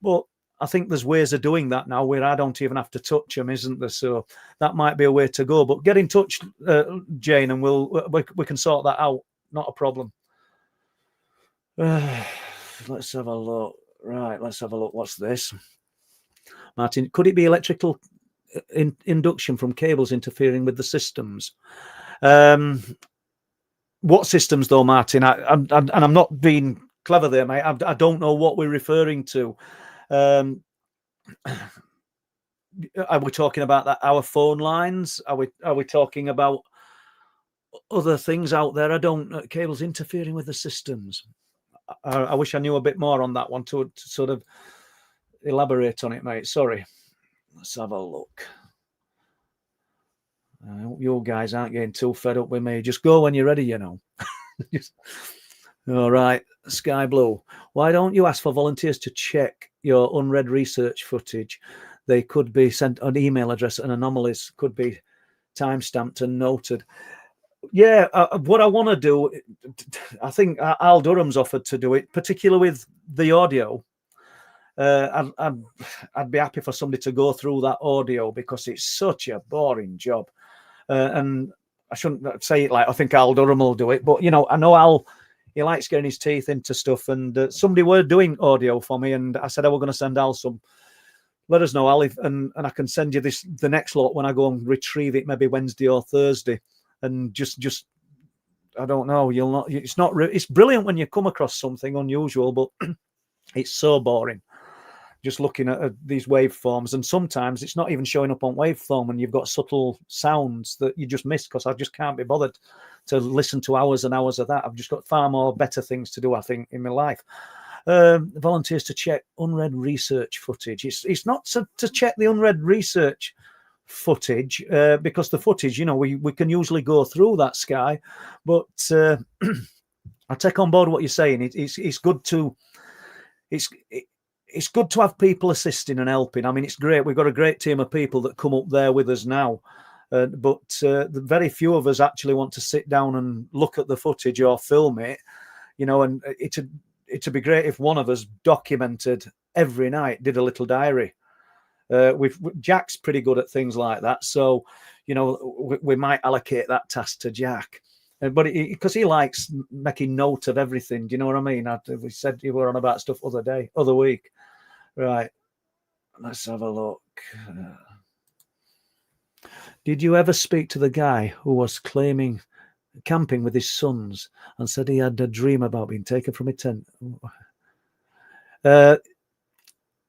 But I think there's ways of doing that now where I don't even have to touch them, isn't there? So that might be a way to go. But get in touch, Jane, and we can sort that out. Not a problem. Let's have a look. Right, let's have a look. What's this? Martin, could it be electrical induction from cables interfering with the systems? What systems, though, Martin? I'm not being clever there, mate. I don't know what we're referring to. Are we talking about our phone lines? Are we talking about other things out there? I don't know. Cables interfering with the systems. I wish I knew a bit more on that one to sort of elaborate on it, mate. Sorry. Let's have a look. I hope you guys aren't getting too fed up with me. Just go when you're ready, you know. All right, Sky Blue. Why don't you ask for volunteers to check your unread research footage? They could be sent an email address, and anomalies could be time-stamped and noted. Yeah, what I want to do, I think Al Durham's offered to do it, particularly with the audio. I'd be happy for somebody to go through that audio because it's such a boring job. And I shouldn't say it like I think Al Durham will do it, but you know, I know Al, he likes getting his teeth into stuff. And somebody were doing audio for me, and I said I was going to send Al some. Let us know, Al, and I can send you the next lot when I go and retrieve it, maybe Wednesday or Thursday. And just I don't know. You'll not. It's not. It's brilliant when you come across something unusual, but it's so boring. Just looking at these waveforms, and sometimes it's not even showing up on waveform, and you've got subtle sounds that you just miss because I just can't be bothered to listen to hours and hours of that. I've just got far more better things to do, I think, in my life. Volunteers to check unread research footage. It's not to check the unread research footage because the footage, you know, we can usually go through that, Sky, but I take on board what you're saying. It's good to it's good to have people assisting and helping. I mean, it's great. We've got a great team of people that come up there with us now, but the very few of us actually want to sit down and look at the footage or film it, you know. And it'd be great if one of us documented every night, did a little diary. Jack's pretty good at things like that, so you know we might allocate that task to Jack. But because he likes making note of everything, do you know what I mean? We said you were on about stuff other week, right? Let's have a look. Did you ever speak to the guy who was claiming camping with his sons and said he had a dream about being taken from a tent?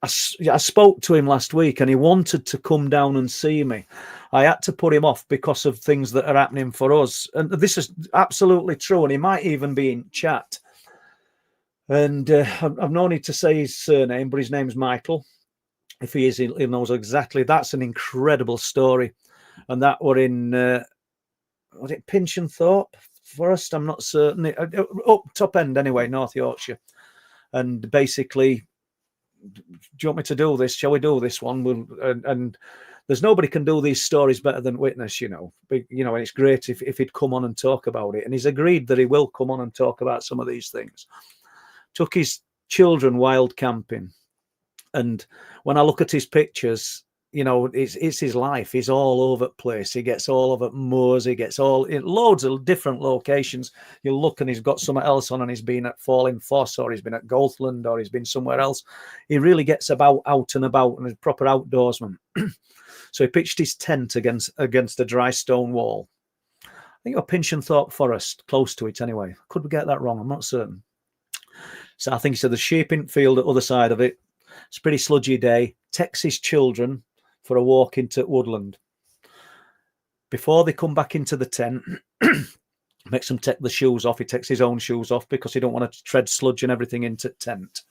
I spoke to him last week and he wanted to come down and see me. I had to put him off because of things that are happening for us. And this is absolutely true. And he might even be in chat. And I've no need to say his surname, but his name's Michael. If he is, he knows exactly. That's an incredible story. And that were in, was it Pinchenthorpe Forest? I'm not certain. Up top end anyway, North Yorkshire. And basically, do you want me to do this? Shall we do this one? And there's nobody can do these stories better than Witness, you know. You know, and it's great if he'd come on and talk about it. And he's agreed that he will come on and talk about some of these things. Took his children wild camping. And when I look at his pictures, you know, it's his life. He's all over the place. He gets all over moors. He gets all in loads of different locations. You look and he's got something else on, and he's been at Falling Foss, or he's been at Gothland, or he's been somewhere else. He really gets out and about, and is a proper outdoorsman. So he pitched his tent against a dry stone wall. I think it was Pinchenthorpe Forest, close to it anyway. Could we get that wrong? I'm not certain. So I think he said the sheep in field at the other side of it. It's a pretty sludgy day. Takes his children for a walk into woodland. Before they come back into the tent, makes them take the shoes off. He takes his own shoes off because he don't want to tread sludge and everything into the tent.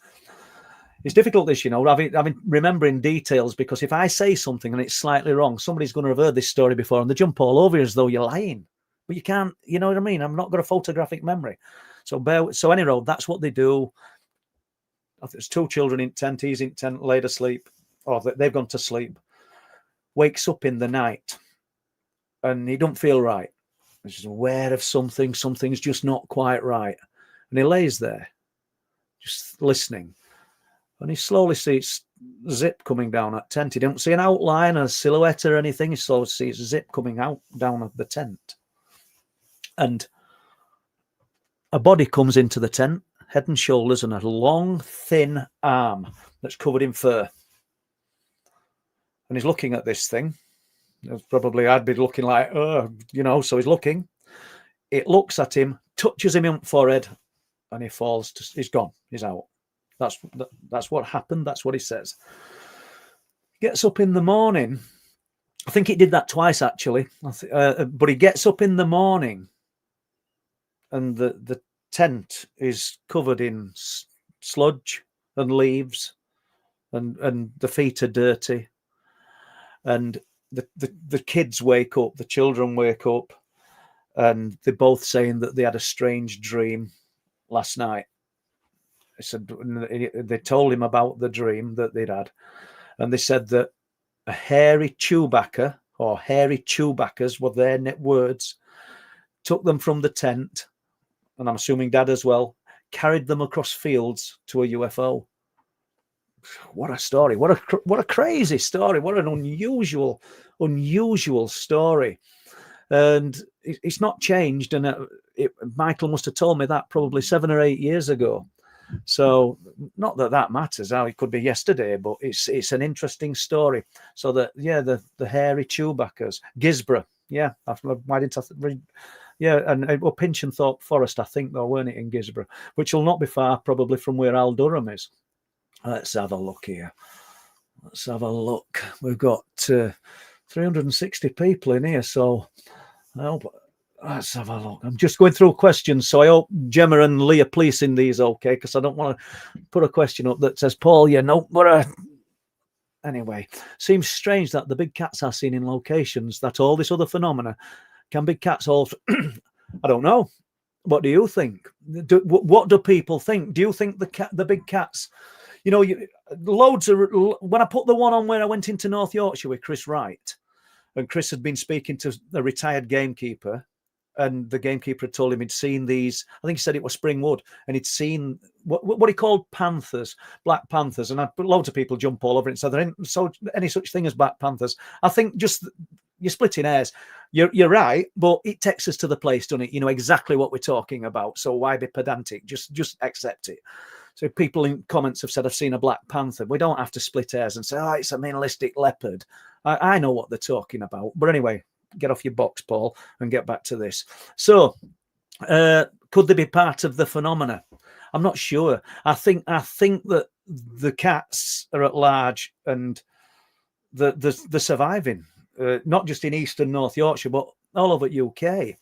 It's difficult this, you know, having remembering details, because if I say something and it's slightly wrong, somebody's going to have heard this story before and they jump all over you as though you're lying. But you can't, you know what I mean? I've not got a photographic memory. So anyway, that's what they do. There's two children in tent. He's in tent, laid asleep. Or they've gone to sleep. Wakes up in the night and he don't feel right. He's just aware of something. Something's just not quite right. And he lays there, just listening. And he slowly sees zip coming down that tent. He don't see an outline, a silhouette or anything. He slowly sees zip coming out down of the tent. And a body comes into the tent, head and shoulders, and a long, thin arm that's covered in fur. And he's looking at this thing. Probably I'd be looking like, you know, so he's looking. It looks at him, touches him on the forehead, and he falls. He's gone. He's out. That's what happened. That's what he says. Gets up in the morning. I think he did that twice, actually. But he gets up in the morning and the tent is covered in sludge and leaves and the feet are dirty. And the kids wake up, the children wake up, and they're both saying that they had a strange dream last night. I said they told him about the dream that they'd had, and they said that a hairy Chewbacca or hairy Chewbaccas were their words, took them from the tent, and I'm assuming Dad as well, carried them across fields to a UFO. What a story! What a crazy story! What an unusual story. And it's not changed. And Michael must have told me that probably 7 or 8 years ago. So not that matters. How it could be yesterday, but it's an interesting story. So that the hairy Chewbaccas, Gisborough, why didn't I read? Yeah, and Pinchenthorpe Forest, I think, though, weren't it, in Gisborough, which will not be far probably from where Al Durham is. Let's have a look here. Let's have a look. We've got 360 people in here, so I hope. Let's have a look. I'm just going through questions, so I hope Gemma and Lee are policing these okay, because I don't want to put a question up that says, Paul, anyway, seems strange that the big cats are seen in locations that all this other phenomena. Can big cats also? I don't know. What do you think? What do people think? Do you think the big cats? Loads of. When I put the one on where I went into North Yorkshire with Chris Wright, and Chris had been speaking to a retired gamekeeper, and the gamekeeper had told him he'd seen these. I think he said it was Springwood, and he'd seen what he called panthers, black panthers, and loads of people jump all over it. So there ain't any such thing as black panthers. I think just. You're splitting hairs. You're right, but it takes us to the place, doesn't it? You know exactly what we're talking about. So why be pedantic? Just accept it. So people in comments have said, I've seen a black panther. We don't have to split hairs and say, it's a minimalistic leopard. I know what they're talking about. But anyway, get off your box, Paul, and get back to this. So could they be part of the phenomena? I'm not sure. I think that the cats are at large and the surviving. Not just in Eastern North Yorkshire, but all over UK.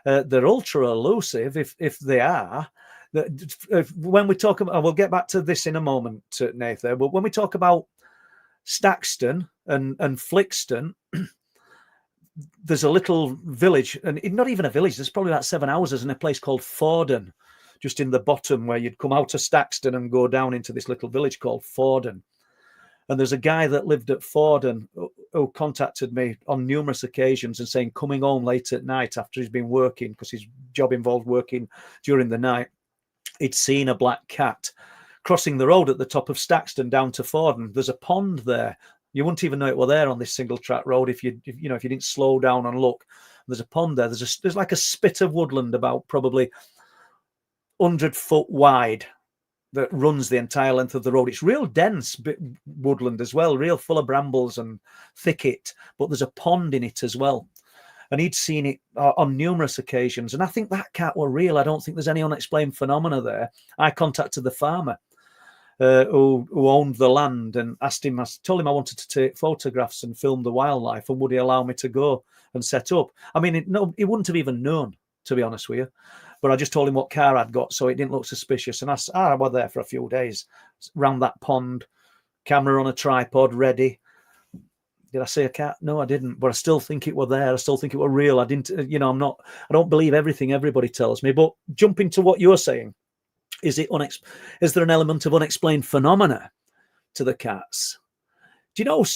They're ultra elusive if they are. When we talk about, we'll get back to this in a moment, Nathan, but when we talk about Staxton and Flixton, there's a little village, and not even a village, there's probably about 7 houses in a place called Forden, just in the bottom where you'd come out of Staxton and go down into this little village called Forden. And there's a guy that lived at Forden who contacted me on numerous occasions and saying coming home late at night after he's been working, because his job involved working during the night, he'd seen a black cat crossing the road at the top of Staxton down to Forden. There's a pond there. You wouldn't even know it were there on this single track road if you didn't slow down and look. There's a pond there. There's like a spit of woodland about probably 100 foot wide that runs the entire length of the road. It's real dense woodland as well, real full of brambles and thicket, but there's a pond in it as well. And he'd seen it on numerous occasions. And I think that cat were real. I don't think there's any unexplained phenomena there. I contacted the farmer who owned the land and asked him, I told him I wanted to take photographs and film the wildlife, and would he allow me to go and set up? I mean, he wouldn't have even known, to be honest with you. But I just told him what car I'd got, so it didn't look suspicious. And I was there for a few days, round that pond, camera on a tripod, ready. Did I say a cat? No, I didn't. But I still think it were there. I still think it were real. I don't believe everything everybody tells me. But jumping to what you're saying, is there an element of unexplained phenomena to the cats? Do you know?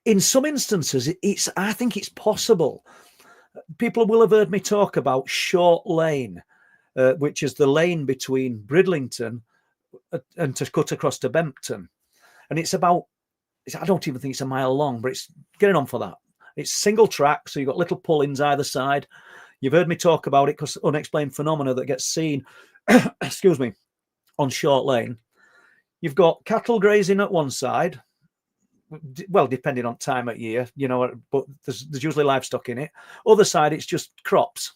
In some instances, I think it's possible. People will have heard me talk about Short Lane, which is the lane between Bridlington and to cut across to Bempton. And it's about, I don't even think it's a mile long, but it's getting on for that. It's single track, so you've got little pull-ins either side. You've heard me talk about it because unexplained phenomena that gets seen, excuse me, on Short Lane. You've got cattle grazing at one side, well, depending on time of year, but there's usually livestock in it. Other side, it's just crops,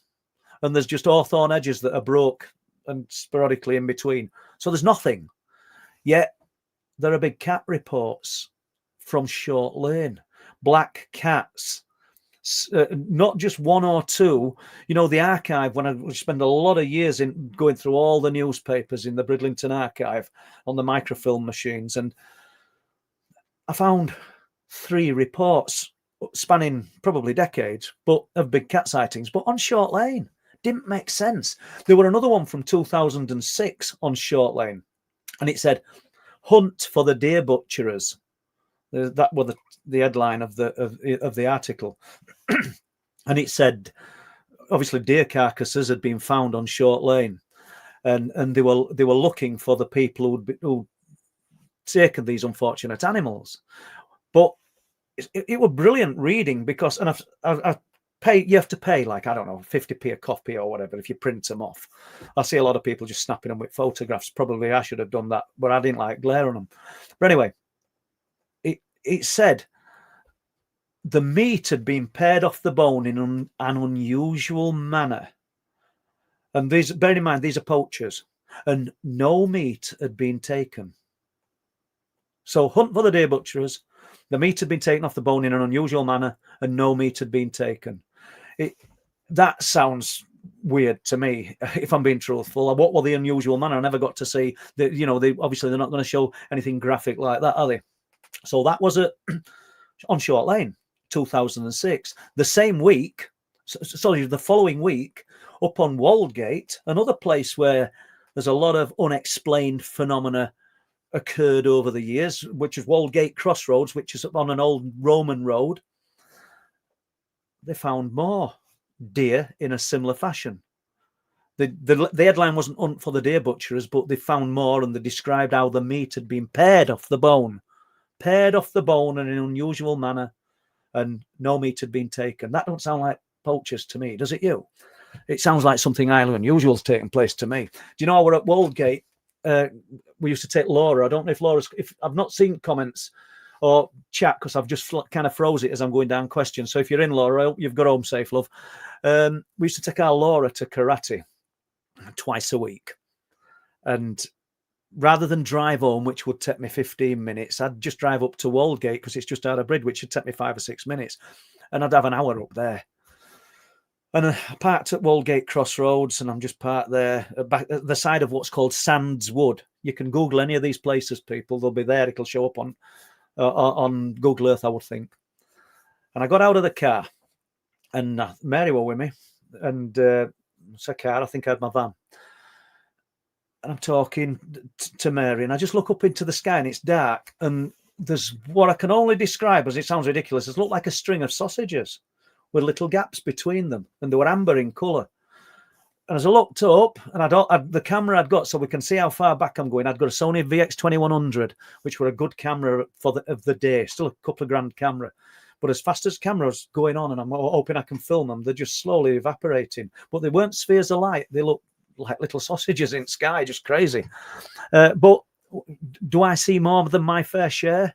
and there's just hawthorn edges that are broke and sporadically in between. So there's nothing. Yet there are big cat reports from Short Lane, black cats, not just one or two. The archive, when I spend a lot of years in going through all the newspapers in the Bridlington archive on the microfilm machines, and I found 3 reports spanning probably decades, but of big cat sightings, but on Short Lane. Didn't make sense. There were another one from 2006 on Short Lane, and it said, "Hunt for the deer butcherers." That was the headline of the article. And it said, obviously, deer carcasses had been found on Short Lane, and they were looking for the people who'd taken these unfortunate animals. But it was brilliant reading, because, and I pay, you have to pay, like, I don't know, 50p a copy or whatever if you print them off. I see a lot of people just snapping them with photographs. Probably I should have done that, but I didn't like glare on them. But anyway, it said the meat had been pared off the bone in an unusual manner. And these, bear in mind, these are poachers, and no meat had been taken. So hunt for the deer butcherers. The meat had been taken off the bone in an unusual manner, and no meat had been taken. That sounds weird to me, if I'm being truthful. What were the unusual manner? I never got to see that. Obviously they're not going to show anything graphic like that, are they? So that was on Short Lane, 2006. The same week, sorry, the following week, up on Waldgate, another place where there's a lot of unexplained phenomena occurred over the years, which is Waldgate Crossroads, which is on an old Roman road. They found more deer in a similar fashion. The headline wasn't "Hunt for the deer butcherers," but they found more, and they described how the meat had been pared off the bone in an unusual manner, and no meat had been taken. That don't sound like poachers to me, does it you? It sounds like something highly unusual is taking place to me. Do you know, we're at Waldgate, we used to take Laura. I don't know if I've not seen comments or chat, because I've just kind of froze it as I'm going down questions. So if you're in, Laura, I hope you've got home safe, love. We used to take our Laura to karate twice a week. And rather than drive home, which would take me 15 minutes, I'd just drive up to Waldgate, because it's just out of bridge, which would take me 5 or 6 minutes. And I'd have an hour up there. And I parked at Waldgate Crossroads, and I'm just parked there back at the side of what's called Sands Wood. You can Google any of these places, people. They'll be there. It'll show up on Google Earth, I would think. And I got out of the car, and Mary were with me. And it's a car. I think I had my van. And I'm talking to Mary, and I just look up into the sky, and it's dark. And there's what I can only describe as, it sounds ridiculous, it looked like a string of sausages with little gaps between them, and they were amber in colour. And as I looked up, and the camera I'd got, so we can see how far back I'm going, I'd got a Sony VX2100, which were a good camera of the day, still a couple of grand camera. But as fast as cameras going on, and I'm hoping I can film them, they're just slowly evaporating. But they weren't spheres of light; they looked like little sausages in sky, just crazy. But do I see more than my fair share?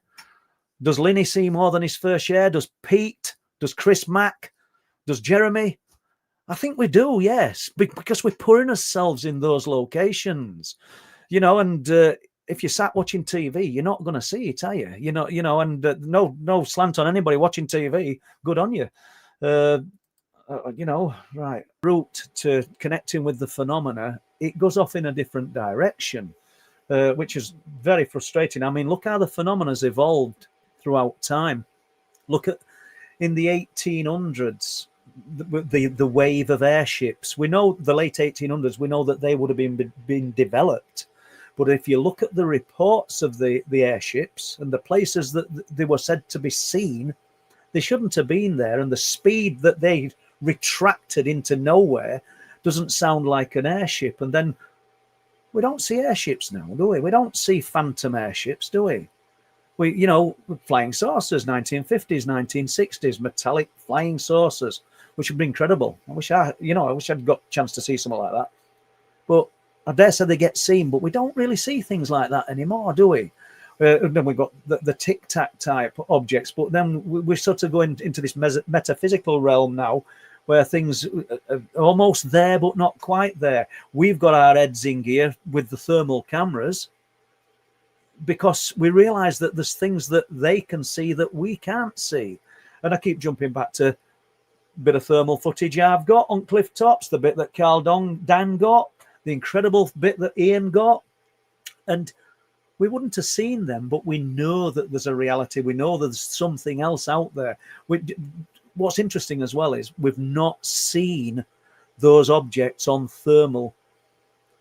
Does Linny see more than his fair share? Does Pete? Does Chris Mack? Does Jeremy? I think we do, yes, because we're putting ourselves in those locations, and if you're sat watching TV, you're not going to see it, are you? And no slant on anybody watching TV. Good on you. Right. Route to connecting with the phenomena, it goes off in a different direction, which is very frustrating. I mean, look how the phenomena's evolved throughout time. Look at in the 1800s, the wave of airships. We know the late 1800s, we know that they would have been developed. But if you look at the reports of the airships and the places that they were said to be seen, they shouldn't have been there. And the speed that they retracted into nowhere doesn't sound like an airship. And then we don't see airships now, do we? We don't see phantom airships, do we? Flying saucers, 1950s, 1960s, metallic flying saucers, which would be incredible. I wish I'd got a chance to see something like that. But I dare say they get seen, but we don't really see things like that anymore, do we? Then we've got the tic-tac type objects, but then we're sort of going into this metaphysical realm now, where things are almost there, but not quite there. We've got our heads in gear with the thermal cameras, because we realize that there's things that they can see that we can't see. And I keep jumping back to a bit of thermal footage I've got on cliff tops, the bit that Carl Dan got, the incredible bit that Ian got. And we wouldn't have seen them, but we know that there's a reality. We know there's something else out there. What's interesting as well is we've not seen those objects on thermal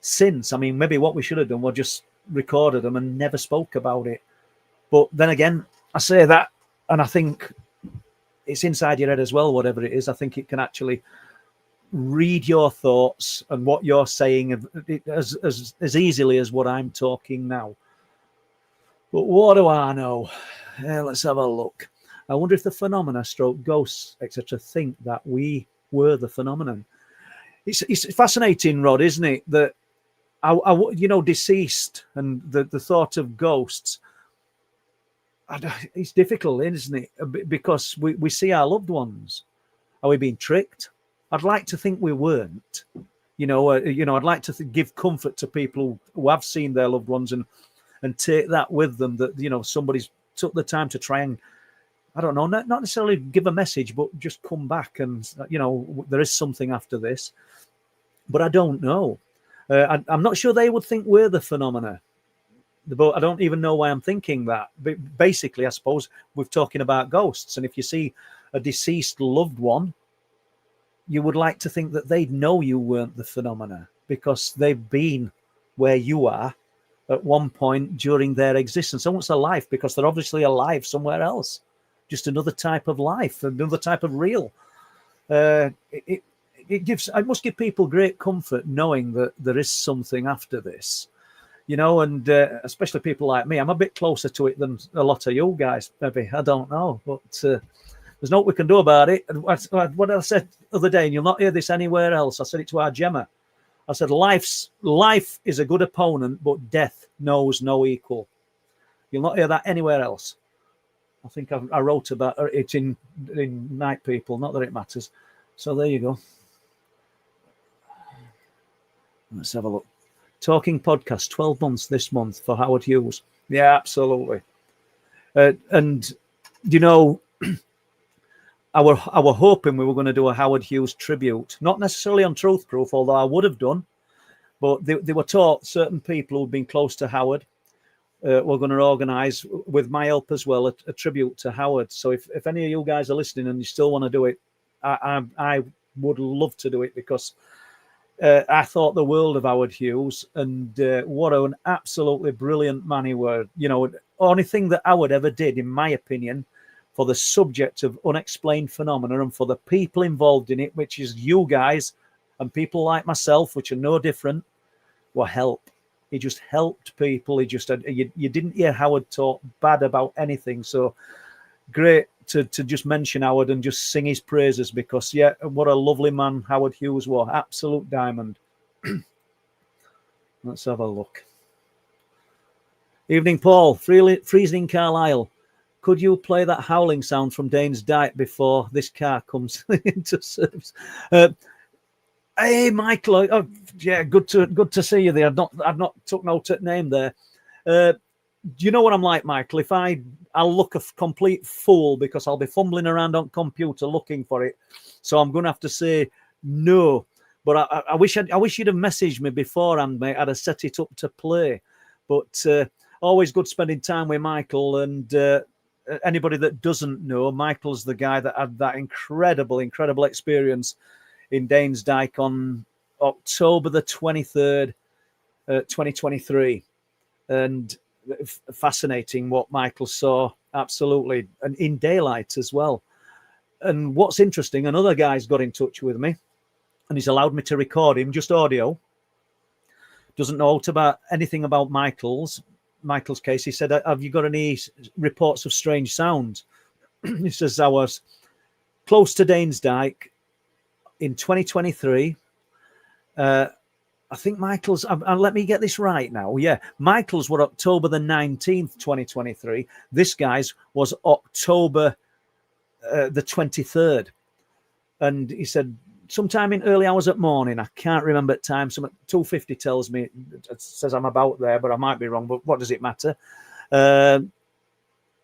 since. I mean, maybe what we should have done was just recorded them and never spoke about it. But then again, I say that, and I think it's inside your head as well, whatever it is. I think it can actually read your thoughts and what you're saying as easily as what I'm talking now. But what do I know? Let's have a look. I wonder if the phenomena, stroke ghosts, etc., think that we were the phenomenon. It's fascinating, Rod, isn't it? That deceased and the thought of ghosts. It's difficult, isn't it? Because we see our loved ones. Are we being tricked? I'd like to think we weren't. I'd like to give comfort to people who have seen their loved ones and take that with them. That somebody's took the time to try and, I don't know, not necessarily give a message, but just come back and there is something after this. But I don't know. I'm not sure they would think we're the phenomena. But I don't even know why I'm thinking that. But basically, I suppose we're talking about ghosts. And if you see a deceased loved one, you would like to think that they'd know you weren't the phenomena because they've been where you are at one point during their existence. Almost a life, because they're obviously alive somewhere else. Just another type of life, another type of real. It must give people great comfort knowing that there is something after this. And especially people like me, I'm a bit closer to it than a lot of you guys, maybe. I don't know, but there's no we can do about it. What I said the other day, and you'll not hear this anywhere else, I said it to our Gemma. I said, life is a good opponent, but death knows no equal. You'll not hear that anywhere else. I think I wrote about it in Night People, not that it matters. So there you go. Let's have a look. Talking podcast, 12 months this month for Howard Hughes. Yeah, absolutely. And I were hoping we were going to do a Howard Hughes tribute, not necessarily on Truth Proof, although I would have done. But they were taught, certain people who've been close to Howard were going to organise, with my help as well, a tribute to Howard. So if any of you guys are listening and you still want to do it, I would love to do it, because I thought the world of Howard Hughes, and what an absolutely brilliant man he was. Only thing that Howard ever did, in my opinion, for the subject of unexplained phenomena and for the people involved in it, which is you guys and people like myself, which are no different, were help. He just helped people. He just you didn't hear Howard talk bad about anything. So great to just mention Howard and just sing his praises, because what a lovely man Howard Hughes was. Absolute diamond. Let's have a look. Evening, Paul. Freezing Carlisle. Could you play that howling sound from Dane's Dyke before this car comes into service? Hey, Michael. Oh, yeah, good to see you there. I've not took note of name there. Do you know what I'm like, Michael? I'll look a complete fool, because I'll be fumbling around on computer looking for it. So I'm going to have to say no. But I wish you'd have messaged me beforehand, mate. I'd have set it up to play. But always good spending time with Michael. And anybody that doesn't know, Michael's the guy that had that incredible experience in Danes Dyke on October the 23rd, 2023. And fascinating what Michael saw, absolutely, and in daylight as well. And what's interesting, another guy's got in touch with me, and he's allowed me to record him, just audio. Doesn't know anything about Michael's case. He said, have you got any reports of strange sounds? He says, I was close to Danes Dyke in 2023. I think Michael's, let me get this right now. Yeah, Michael's were October the 19th, 2023. This guy's was October the 23rd. And he said, sometime in early hours at morning, I can't remember at time, 2:50 tells me, it says I'm about there, but I might be wrong, but what does it matter?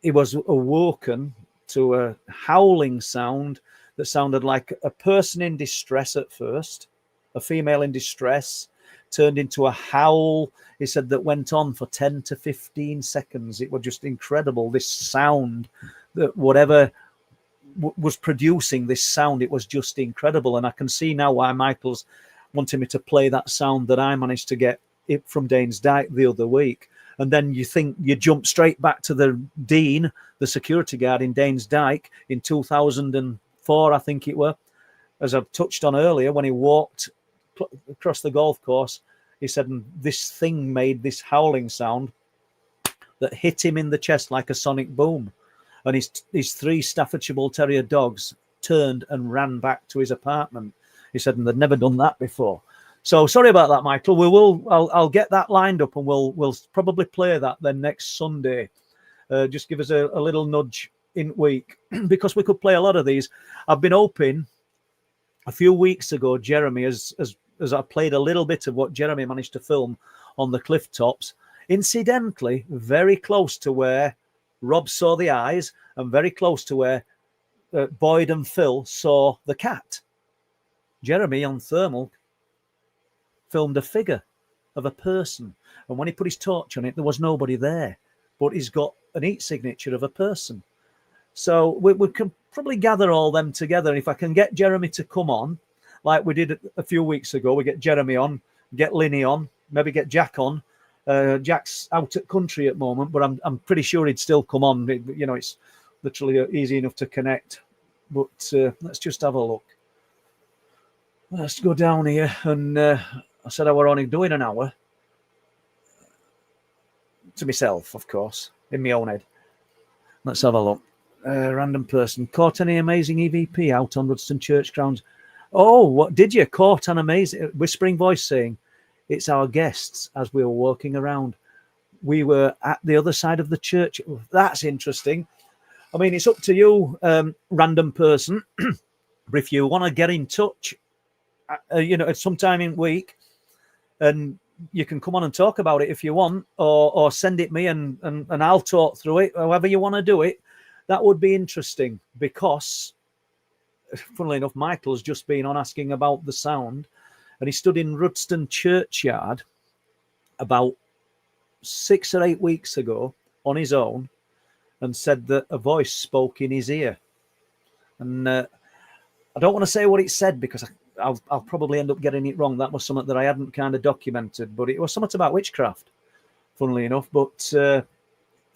He was awoken to a howling sound that sounded like a person in distress at first, a female in distress, turned into a howl. He said that went on for 10 to 15 seconds. It was just incredible, this sound, that whatever was producing this sound, it was just incredible. And I can see now why Michael's wanting me to play that sound that I managed to get it from Danes Dyke the other week. And then you jump straight back to the Dean, the security guard in Danes Dyke in 2004, I think it were, as I've touched on earlier, when he walked across the golf course. He said this thing made this howling sound that hit him in the chest like a sonic boom. And his 3 Staffordshire Bull Terrier dogs turned and ran back to his apartment. He said, and they'd never done that before. So sorry about that, Michael. I'll get that lined up, and we'll probably play that then next Sunday. Just give us a little nudge in week, because we could play a lot of these. I've been hoping a few weeks ago, Jeremy, as I played a little bit of what Jeremy managed to film on the cliff tops, incidentally, very close to where Rob saw the eyes, and very close to where Boyd and Phil saw the cat. Jeremy on thermal filmed a figure of a person, and when he put his torch on it, there was nobody there, but he's got an heat signature of a person. So we can probably gather all them together. And if I can get Jeremy to come on, like we did a few weeks ago, we get Jeremy on, get Linny on, maybe get Jack on. Jack's out at country at the moment, but I'm pretty sure he'd still come on. It's literally easy enough to connect. But let's just have a look. Let's go down here, and I said I were only doing an hour. To myself, of course, in my own head. Let's have a look. Random person. Caught any amazing EVP out on Rudston Church grounds? Oh, what did you? Caught an amazing whispering voice saying, it's our guests as we were walking around. We were at the other side of the church. That's interesting. I mean, it's up to you, random person. If you want to get in touch, at some time in week, and you can come on and talk about it if you want, or send it me and I'll talk through it, however you want to do it. That would be interesting, because, funnily enough, Michael's just been on asking about the sound, and he stood in Rudston Churchyard about 6 or 8 weeks ago on his own and said that a voice spoke in his ear. And I don't want to say what it said, because I'll probably end up getting it wrong. That was something that I hadn't kind of documented, but it was something about witchcraft, funnily enough. But so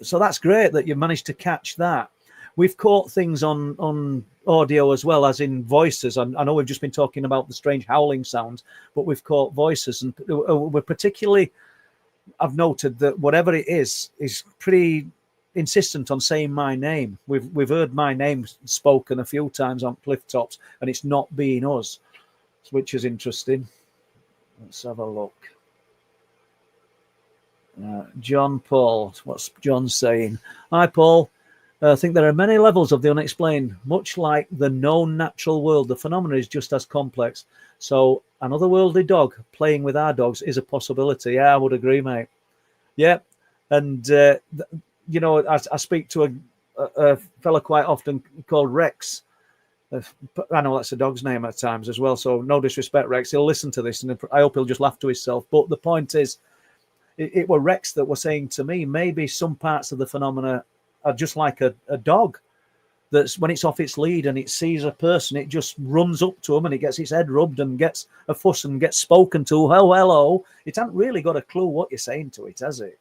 that's great that you managed to catch that. We've caught things on audio as well as in voices. I know we've just been talking about the strange howling sounds, but we've caught voices, and we're particularly, I've noted that whatever it is pretty insistent on saying my name. We've heard my name spoken a few times on cliff tops, and it's not being us, which is interesting. Let's have a look. John Paul, what's John saying? Hi, Paul. I think there are many levels of the unexplained. Much like the known natural world, the phenomena is just as complex. So an otherworldly dog playing with our dogs is a possibility. Yeah, I would agree, mate. Yeah. And, I speak to a fella quite often called Rex. I know that's a dog's name at times as well, so no disrespect, Rex. He'll listen to this, and I hope he'll just laugh to himself. But the point is, it were Rex that was saying to me, maybe some parts of the phenomena are just like a dog, that's when it's off its lead and it sees a person, it just runs up to him and it gets its head rubbed and gets a fuss and gets spoken to. Oh, hello. It hasn't really got a clue what you're saying to it, has it?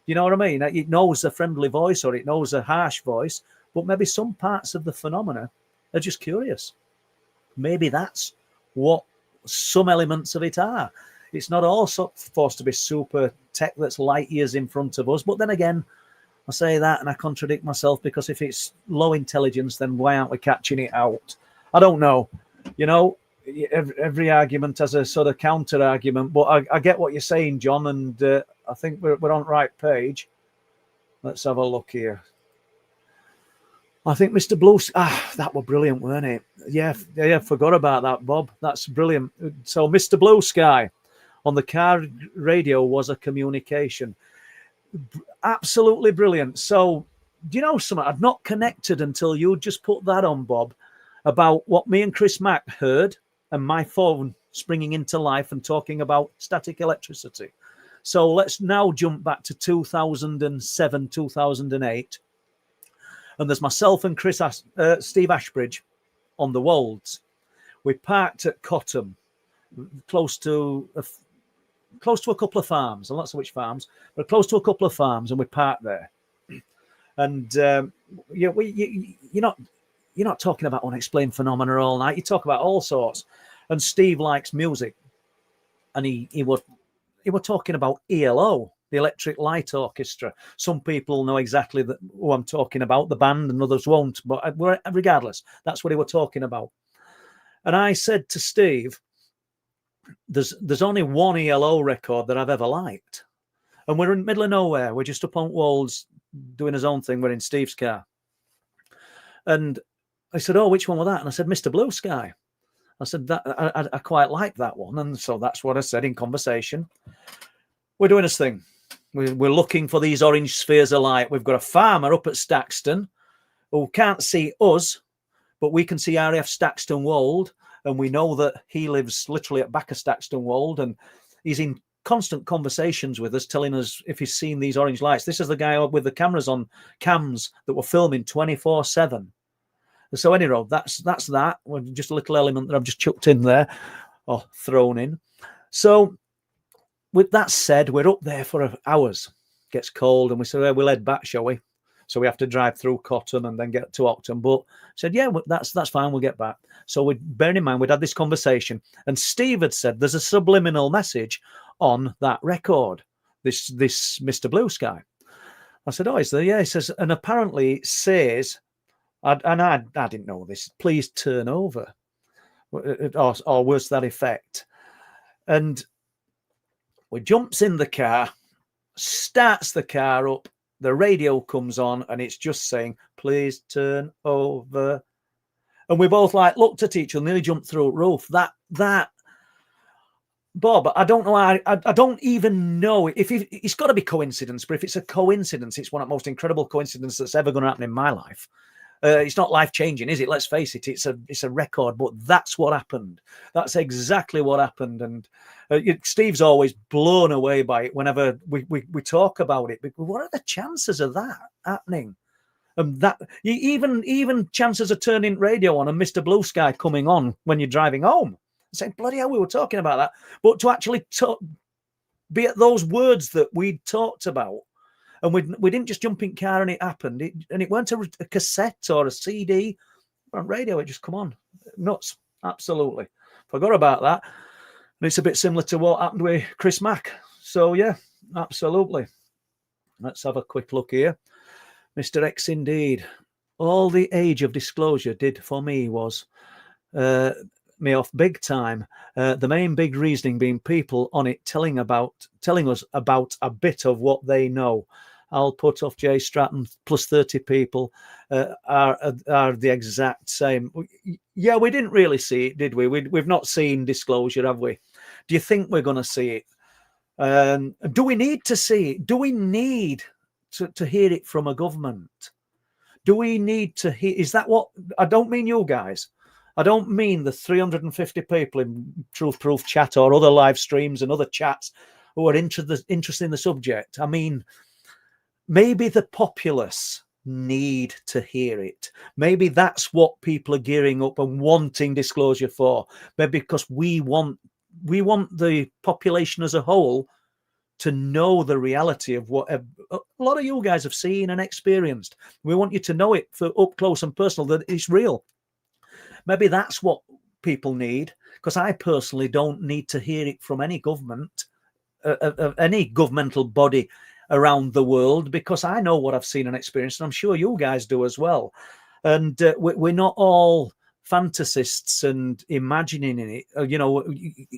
You know what I mean? It knows a friendly voice or it knows a harsh voice, but maybe some parts of the phenomena are just curious. Maybe that's what some elements of it are. It's not all supposed to be super tech that's light years in front of us. But then again, I say that and I contradict myself, because if it's low intelligence, then why aren't we catching it out? I don't know. Every argument has a sort of counter argument, but I get what you're saying, John, and I think we're on the right page. Let's have a look here. I think Mr. Blue... that was brilliant, weren't it? Yeah, forgot about that, Bob. That's brilliant. So Mr. Blue Sky on the car radio was a communication. Absolutely brilliant. So, do you know something? I'd not connected until you just put that on, Bob, about what me and Chris Mack heard, and my phone springing into life and talking about static electricity. So let's now jump back to 2007, 2008. And there's myself and Steve Ashbridge on the Wolds. We parked at Cottam, close to a couple of farms. I'm not sure which farms, but close to a couple of farms, and we parked there. And you're not talking about unexplained phenomena all night. You talk about all sorts. And Steve likes music, and he was talking about ELO, the Electric Light Orchestra. Some people know exactly who I'm talking about, the band, and others won't. But regardless, that's what he was talking about. And I said to Steve, there's only one ELO record that I've ever liked. And we're in the middle of nowhere. We're just up on Wolds doing his own thing. We're in Steve's car. And I said, oh, which one was that? And I said, Mr. Blue Sky. I said, that I quite like that one. And so that's what I said in conversation. We're doing this thing. We're looking for these orange spheres of light. We've got a farmer up at Staxton who can't see us, but we can see RAF Staxton Wold. And we know that he lives literally at back of Staxton Wold. And he's in constant conversations with us, telling us if he's seen these orange lights. This is the guy with the cams that were filming 24/7. So anyhow, that's that. Just a little element that I've just chucked in there, or thrown in. So with that said, we're up there for hours. Gets cold, and we said, well, we'll head back, shall we? So we have to drive through Cottam and then get to Octon. But I said, yeah, that's fine. We'll get back. So bearing in mind, we'd had this conversation, and Steve had said there's a subliminal message on that record, this Mr. Blue Sky. I said, oh, is there? Yeah, he says, and apparently it says, I didn't know this, please turn over, or worse that effect. And we jumps in the car, starts the car up, the radio comes on, and it's just saying, please turn over. And we both looked at each other, nearly jumped through a roof. That Bob, I don't know. I don't even know if it's got to be coincidence. But if it's a coincidence, it's one of the most incredible coincidences that's ever going to happen in my life. It's not life changing, is it? Let's face it. It's a record, but that's what happened. That's exactly what happened. And Steve's always blown away by it whenever we talk about it. But what are the chances of that happening? And that even chances of turning radio on and Mr. Blue Sky coming on when you're driving home. Saying, bloody hell, we were talking about that. But to actually be at those words that we'd talked about, and we didn't just jump in car and it happened. It weren't a cassette or a CD. On radio, it just come on. Nuts. Absolutely. Forgot about that. And it's a bit similar to what happened with Chris Mack. So, yeah, absolutely. Let's have a quick look here. Mr. X, indeed. All the age of disclosure did for me was... me off big time. The main big reasoning being people on it telling us about a bit of what they know. I'll put off Jay Stratton plus 30 people are the exact same. Yeah, we didn't really see it, did we? We've not seen disclosure, have we? Do you think we're going to see it? Do we need to see it? Do we need to hear it from a government? Do we need to hear? Is that what? I don't mean you guys. I don't mean the 350 people in Truth Proof chat or other live streams and other chats who are interested in the subject. I mean, maybe the populace need to hear it. Maybe that's what people are gearing up and wanting disclosure for. Maybe because we want the population as a whole to know the reality of what a lot of you guys have seen and experienced. We want you to know it for up close and personal, that it's real. Maybe that's what people need, because I personally don't need to hear it from any government, any governmental body around the world, because I know what I've seen and experienced, and I'm sure you guys do as well. And we're not all fantasists and imagining in it.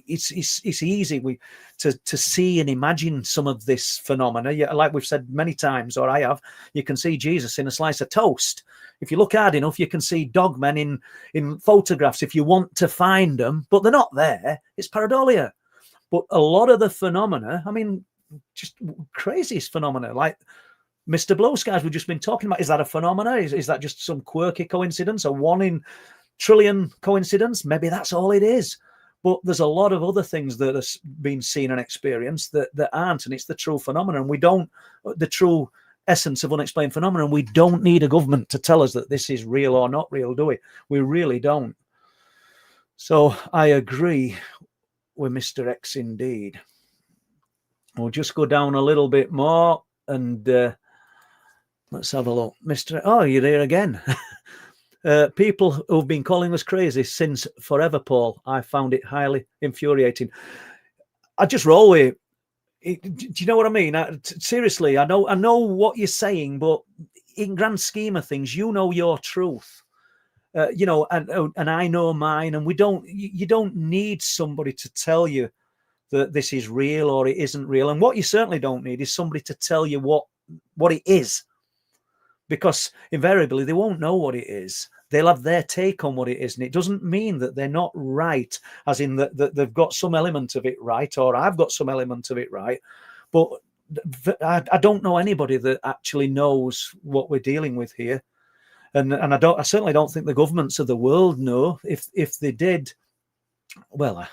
It's easy to see and imagine some of this phenomena. Yeah, like we've said many times, or I have, you can see Jesus in a slice of toast. If you look hard enough, you can see dogmen in photographs if you want to find them, but they're not there. It's pareidolia. But a lot of the phenomena, I mean, just craziest phenomena, like Mr. Blue Skies we've just been talking about. Is that a phenomena? Is that just some quirky coincidence, a 1 in trillion coincidence? Maybe that's all it is. But there's a lot of other things that have been seen and experienced that aren't, and it's the true phenomenon. The true essence of unexplained phenomenon. We don't need a government to tell us that this is real or not real, do we? We really don't. So I agree with Mr. X indeed. We'll just go down a little bit more and let's have a look. Oh, you're here again. People who've been calling us crazy since forever, Paul. I found it highly infuriating. I just roll with it. Do you know what I mean? Seriously, I know what you're saying, but in grand scheme of things, you know your truth. And I know mine, and you don't need somebody to tell you that this is real or it isn't real. And what you certainly don't need is somebody to tell you what it is, because invariably they won't know what it is. They'll have their take on what it is, and it doesn't mean that they're not right, as in that they've got some element of it right, or I've got some element of it right. But I don't know anybody that actually knows what we're dealing with here. And I certainly don't think the governments of the world know. If they did, well,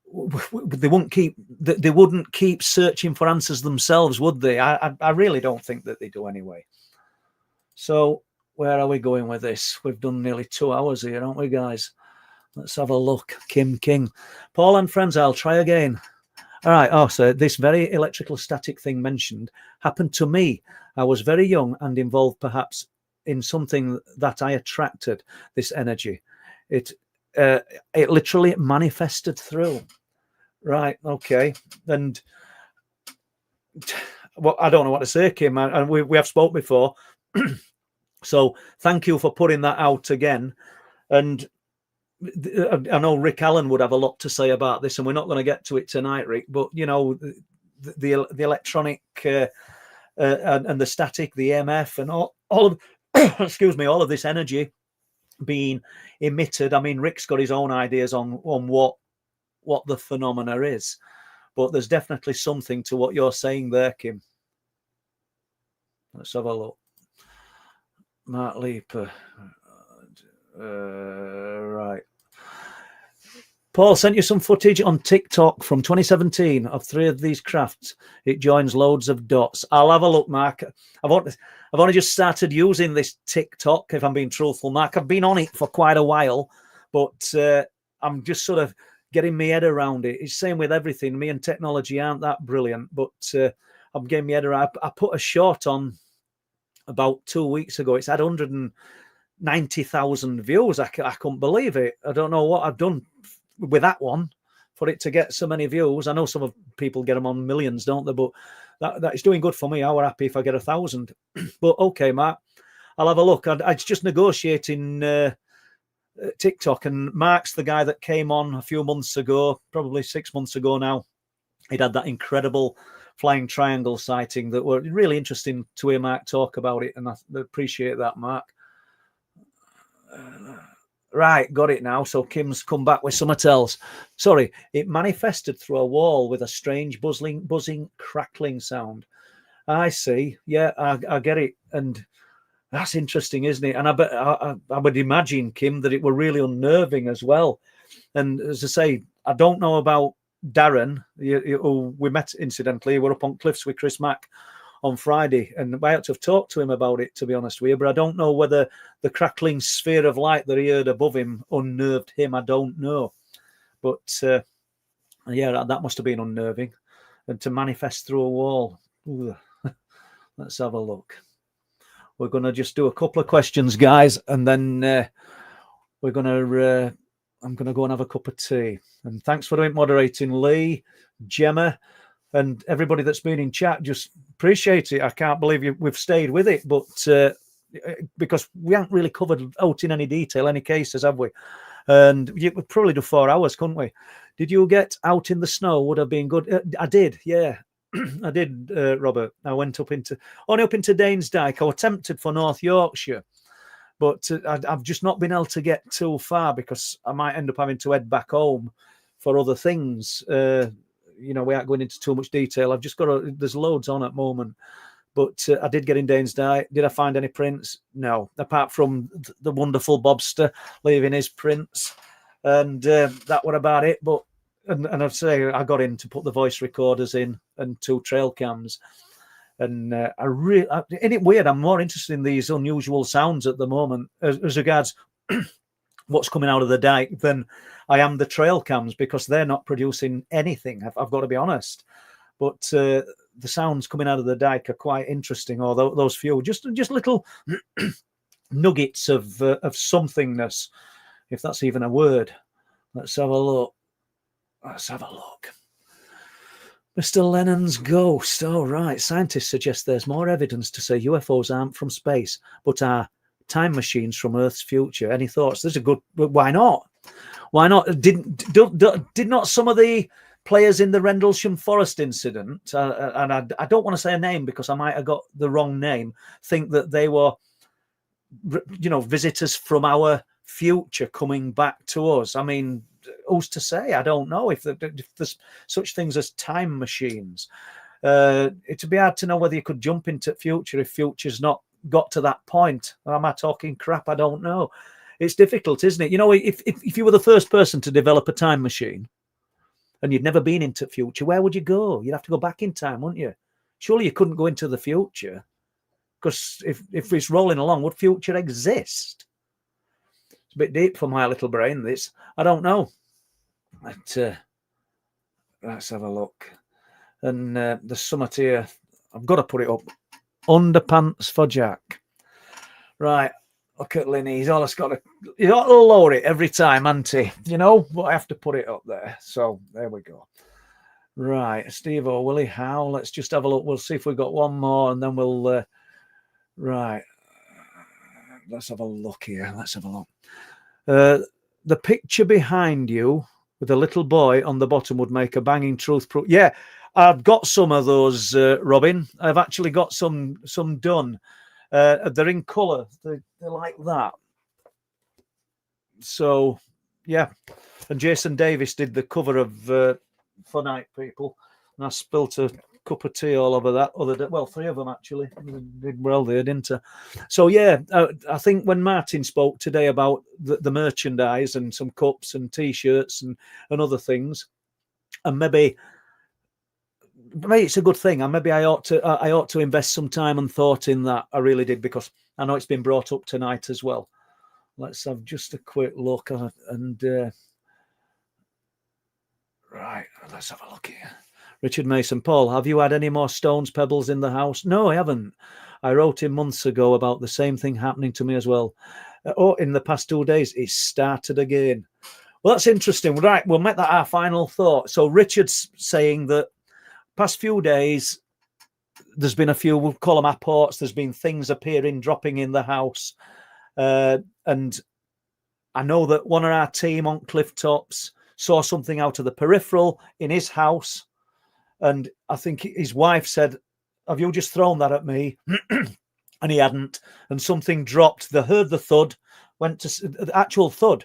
they wouldn't keep searching for answers themselves, would they? I really don't think that they do anyway. So where are we going with this? We've done nearly 2 hours here, haven't we, guys? Let's have a look. Kim King, Paul and friends, I'll try again. All right. Oh, so this very electrical static thing mentioned happened to me. I was very young and involved perhaps in something that I attracted this energy. It literally manifested through. Right. Okay. And well, I don't know what to say, Kim. And we have spoke before. So thank you for putting that out again. And I know Rick Allen would have a lot to say about this, and we're not going to get to it tonight, Rick. But you know, the electronic and the static, the EMF, and all of excuse me, all of this energy being emitted. I mean, Rick's got his own ideas on what the phenomena is, but there's definitely something to what you're saying there, Kim. Let's have a look. Mark Leaper. Right. Paul sent you some footage on TikTok from 2017 of 3 of these crafts. It joins loads of dots. I'll have a look, Mark. I've only just started using this TikTok, if I'm being truthful, Mark. I've been on it for quite a while, but I'm just sort of getting my head around it. It's the same with everything. Me and technology aren't that brilliant, but I'm getting my head around. I put a short on about 2 weeks ago. It's had 190,000 views. I couldn't believe it. I don't know what I've done with that one for it to get so many views. I know some of people get them on millions, don't they? But that is doing good for me. I were happy if I get 1,000. But okay, Mark, I'll have a look. I just negotiating TikTok, and Mark's the guy that came on a few months ago, probably 6 months ago now. He'd had that incredible flying triangle sighting that were really interesting to hear Mark talk about it, and I appreciate that, Mark. Right, got it now. So Kim's come back with something else. Sorry, it manifested through a wall with a strange buzzing, crackling sound. I see. Yeah, I get it. And that's interesting, isn't it? And I would imagine, Kim, that it were really unnerving as well. And as I say, I don't know about Darren, who we met incidentally. We're up on Cliffs with Chris Mack on Friday, and I had to have talked to him about it, to be honest with you, but I don't know whether the crackling sphere of light that he heard above him unnerved him. I don't know. But yeah, that must have been unnerving. And to manifest through a wall. Let's have a look. We're going to just do a couple of questions, guys, and then we're going to I'm going to go and have a cup of tea. And thanks for moderating, Lee, Gemma, and everybody that's been in chat. Just appreciate it. I can't believe we've stayed with it, but because we haven't really covered out in any detail any cases, have we? And we could probably do 4 hours, couldn't we? Did you get out in the snow? Would have been good. I did, yeah. I did, Robert. I went only up into Danesdyke. I was tempted for North Yorkshire, but I've just not been able to get too far because I might end up having to head back home for other things. We aren't going into too much detail. I've just got there's loads on at the moment, but I did get in Danesdyke. Did I find any prints? No, apart from the wonderful Bobster leaving his prints. and that were about it. But and I'd say I got in to put the voice recorders in and 2 trail cams, and isn't it weird? I'm more interested in these unusual sounds at the moment as regards what's coming out of the dike than I am the trail cams, because they're not producing anything. I've got to be honest. But the sounds coming out of the dike are quite interesting. Although those few, just little nuggets of somethingness, if that's even a word. Let's have a look. Mr. Lennon's ghost. Oh, right. Scientists suggest there's more evidence to say UFOs aren't from space, but are time machines from Earth's future. Any thoughts? There's a good. Why not? Why not? Did not some of the players in the Rendlesham Forest incident, and I don't want to say a name because I might have got the wrong name, think that they were, visitors from our future coming back to us? I mean, who's to say? I don't know if there's such things as time machines. It'd be hard to know whether you could jump into future if future's not got to that point. Or am I talking crap? I don't know. It's difficult, isn't it? If you were the first person to develop a time machine and you'd never been into future, where would you go? You'd have to go back in time, wouldn't you? Surely you couldn't go into the future, because if it's rolling along, would future exist? It's a bit deep for my little brain, this. I don't know. But, let's have a look. And the summit here, I've got to put it up. Underpants for Jack. Right. Look at Linny. He's got to lower it every time, hasn't he? But I have to put it up there. So there we go. Right. Steve or Willie Howe. Let's just have a look. We'll see if we've got one more, and then we'll. Right. Let's have a look here. Let's have a look. The picture behind you with a little boy on the bottom would make a banging truth proof. Yeah, I've got some of those, Robin. I've actually got some done. They're in colour. They're like that. So, yeah. And Jason Davis did the cover of For Night People. And I spilt a cup of tea all over that. Well, 3 of them, actually. Did well there, didn't I? So, yeah, I think when Martin spoke today about the merchandise and some cups and T-shirts and other things, and maybe it's a good thing. And maybe I ought to invest some time and thought in that. I really did, because I know it's been brought up tonight as well. Let's have just a quick look right. Let's have a look here. Richard Mason. Paul, have you had any more stones, pebbles in the house? No, I haven't. I wrote him months ago about the same thing happening to me as well. In the past 2 days, it started again. Well, that's interesting. Right, we'll make that our final thought. So Richard's saying that past few days, there's been a few, we'll call them apports, there's been things appearing, dropping in the house. And I know that one of our team on Cliff Tops saw something out of the peripheral in his house. And I think his wife said, have you just thrown that at me? And he hadn't. And something dropped. They heard the thud, went to the actual thud.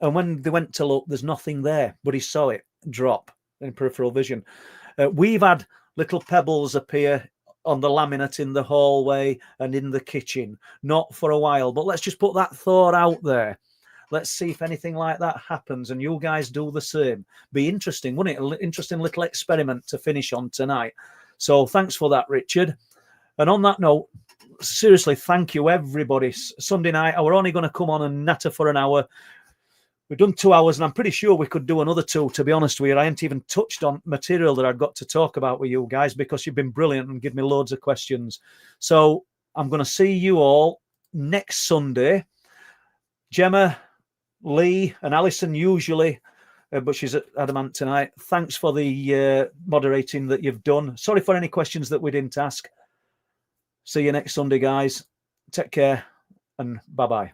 And when they went to look, there's nothing there, but he saw it drop in peripheral vision. We've had little pebbles appear on the laminate in the hallway and in the kitchen. Not for a while, but let's just put that thought out there. Let's see if anything like that happens, and you guys do the same. Be interesting, wouldn't it? An interesting little experiment to finish on tonight. So thanks for that, Richard. And on that note, seriously, thank you, everybody. Sunday night, I were only going to come on and natter for an hour. We've done 2 hours, and I'm pretty sure we could do another 2, to be honest with you. I hadn't even touched on material that I've got to talk about with you guys, because you've been brilliant and given me loads of questions. So I'm going to see you all next Sunday. Gemma, Lee and Alison usually, but she's at Adamant tonight. Thanks for the moderating that you've done. Sorry for any questions that we didn't ask. See you next Sunday, guys. Take care and bye-bye.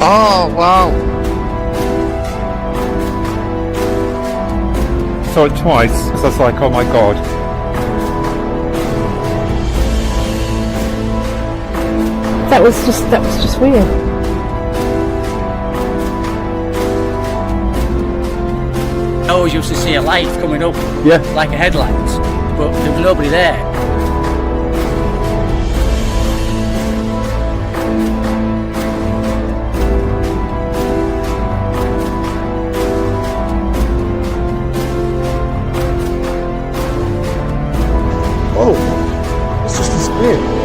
Oh, wow. Saw it twice, so I was like, oh my god. That was just weird. always used to see a light coming up, Yeah. like a headlight, but there was nobody there. Oh, it's just disappeared.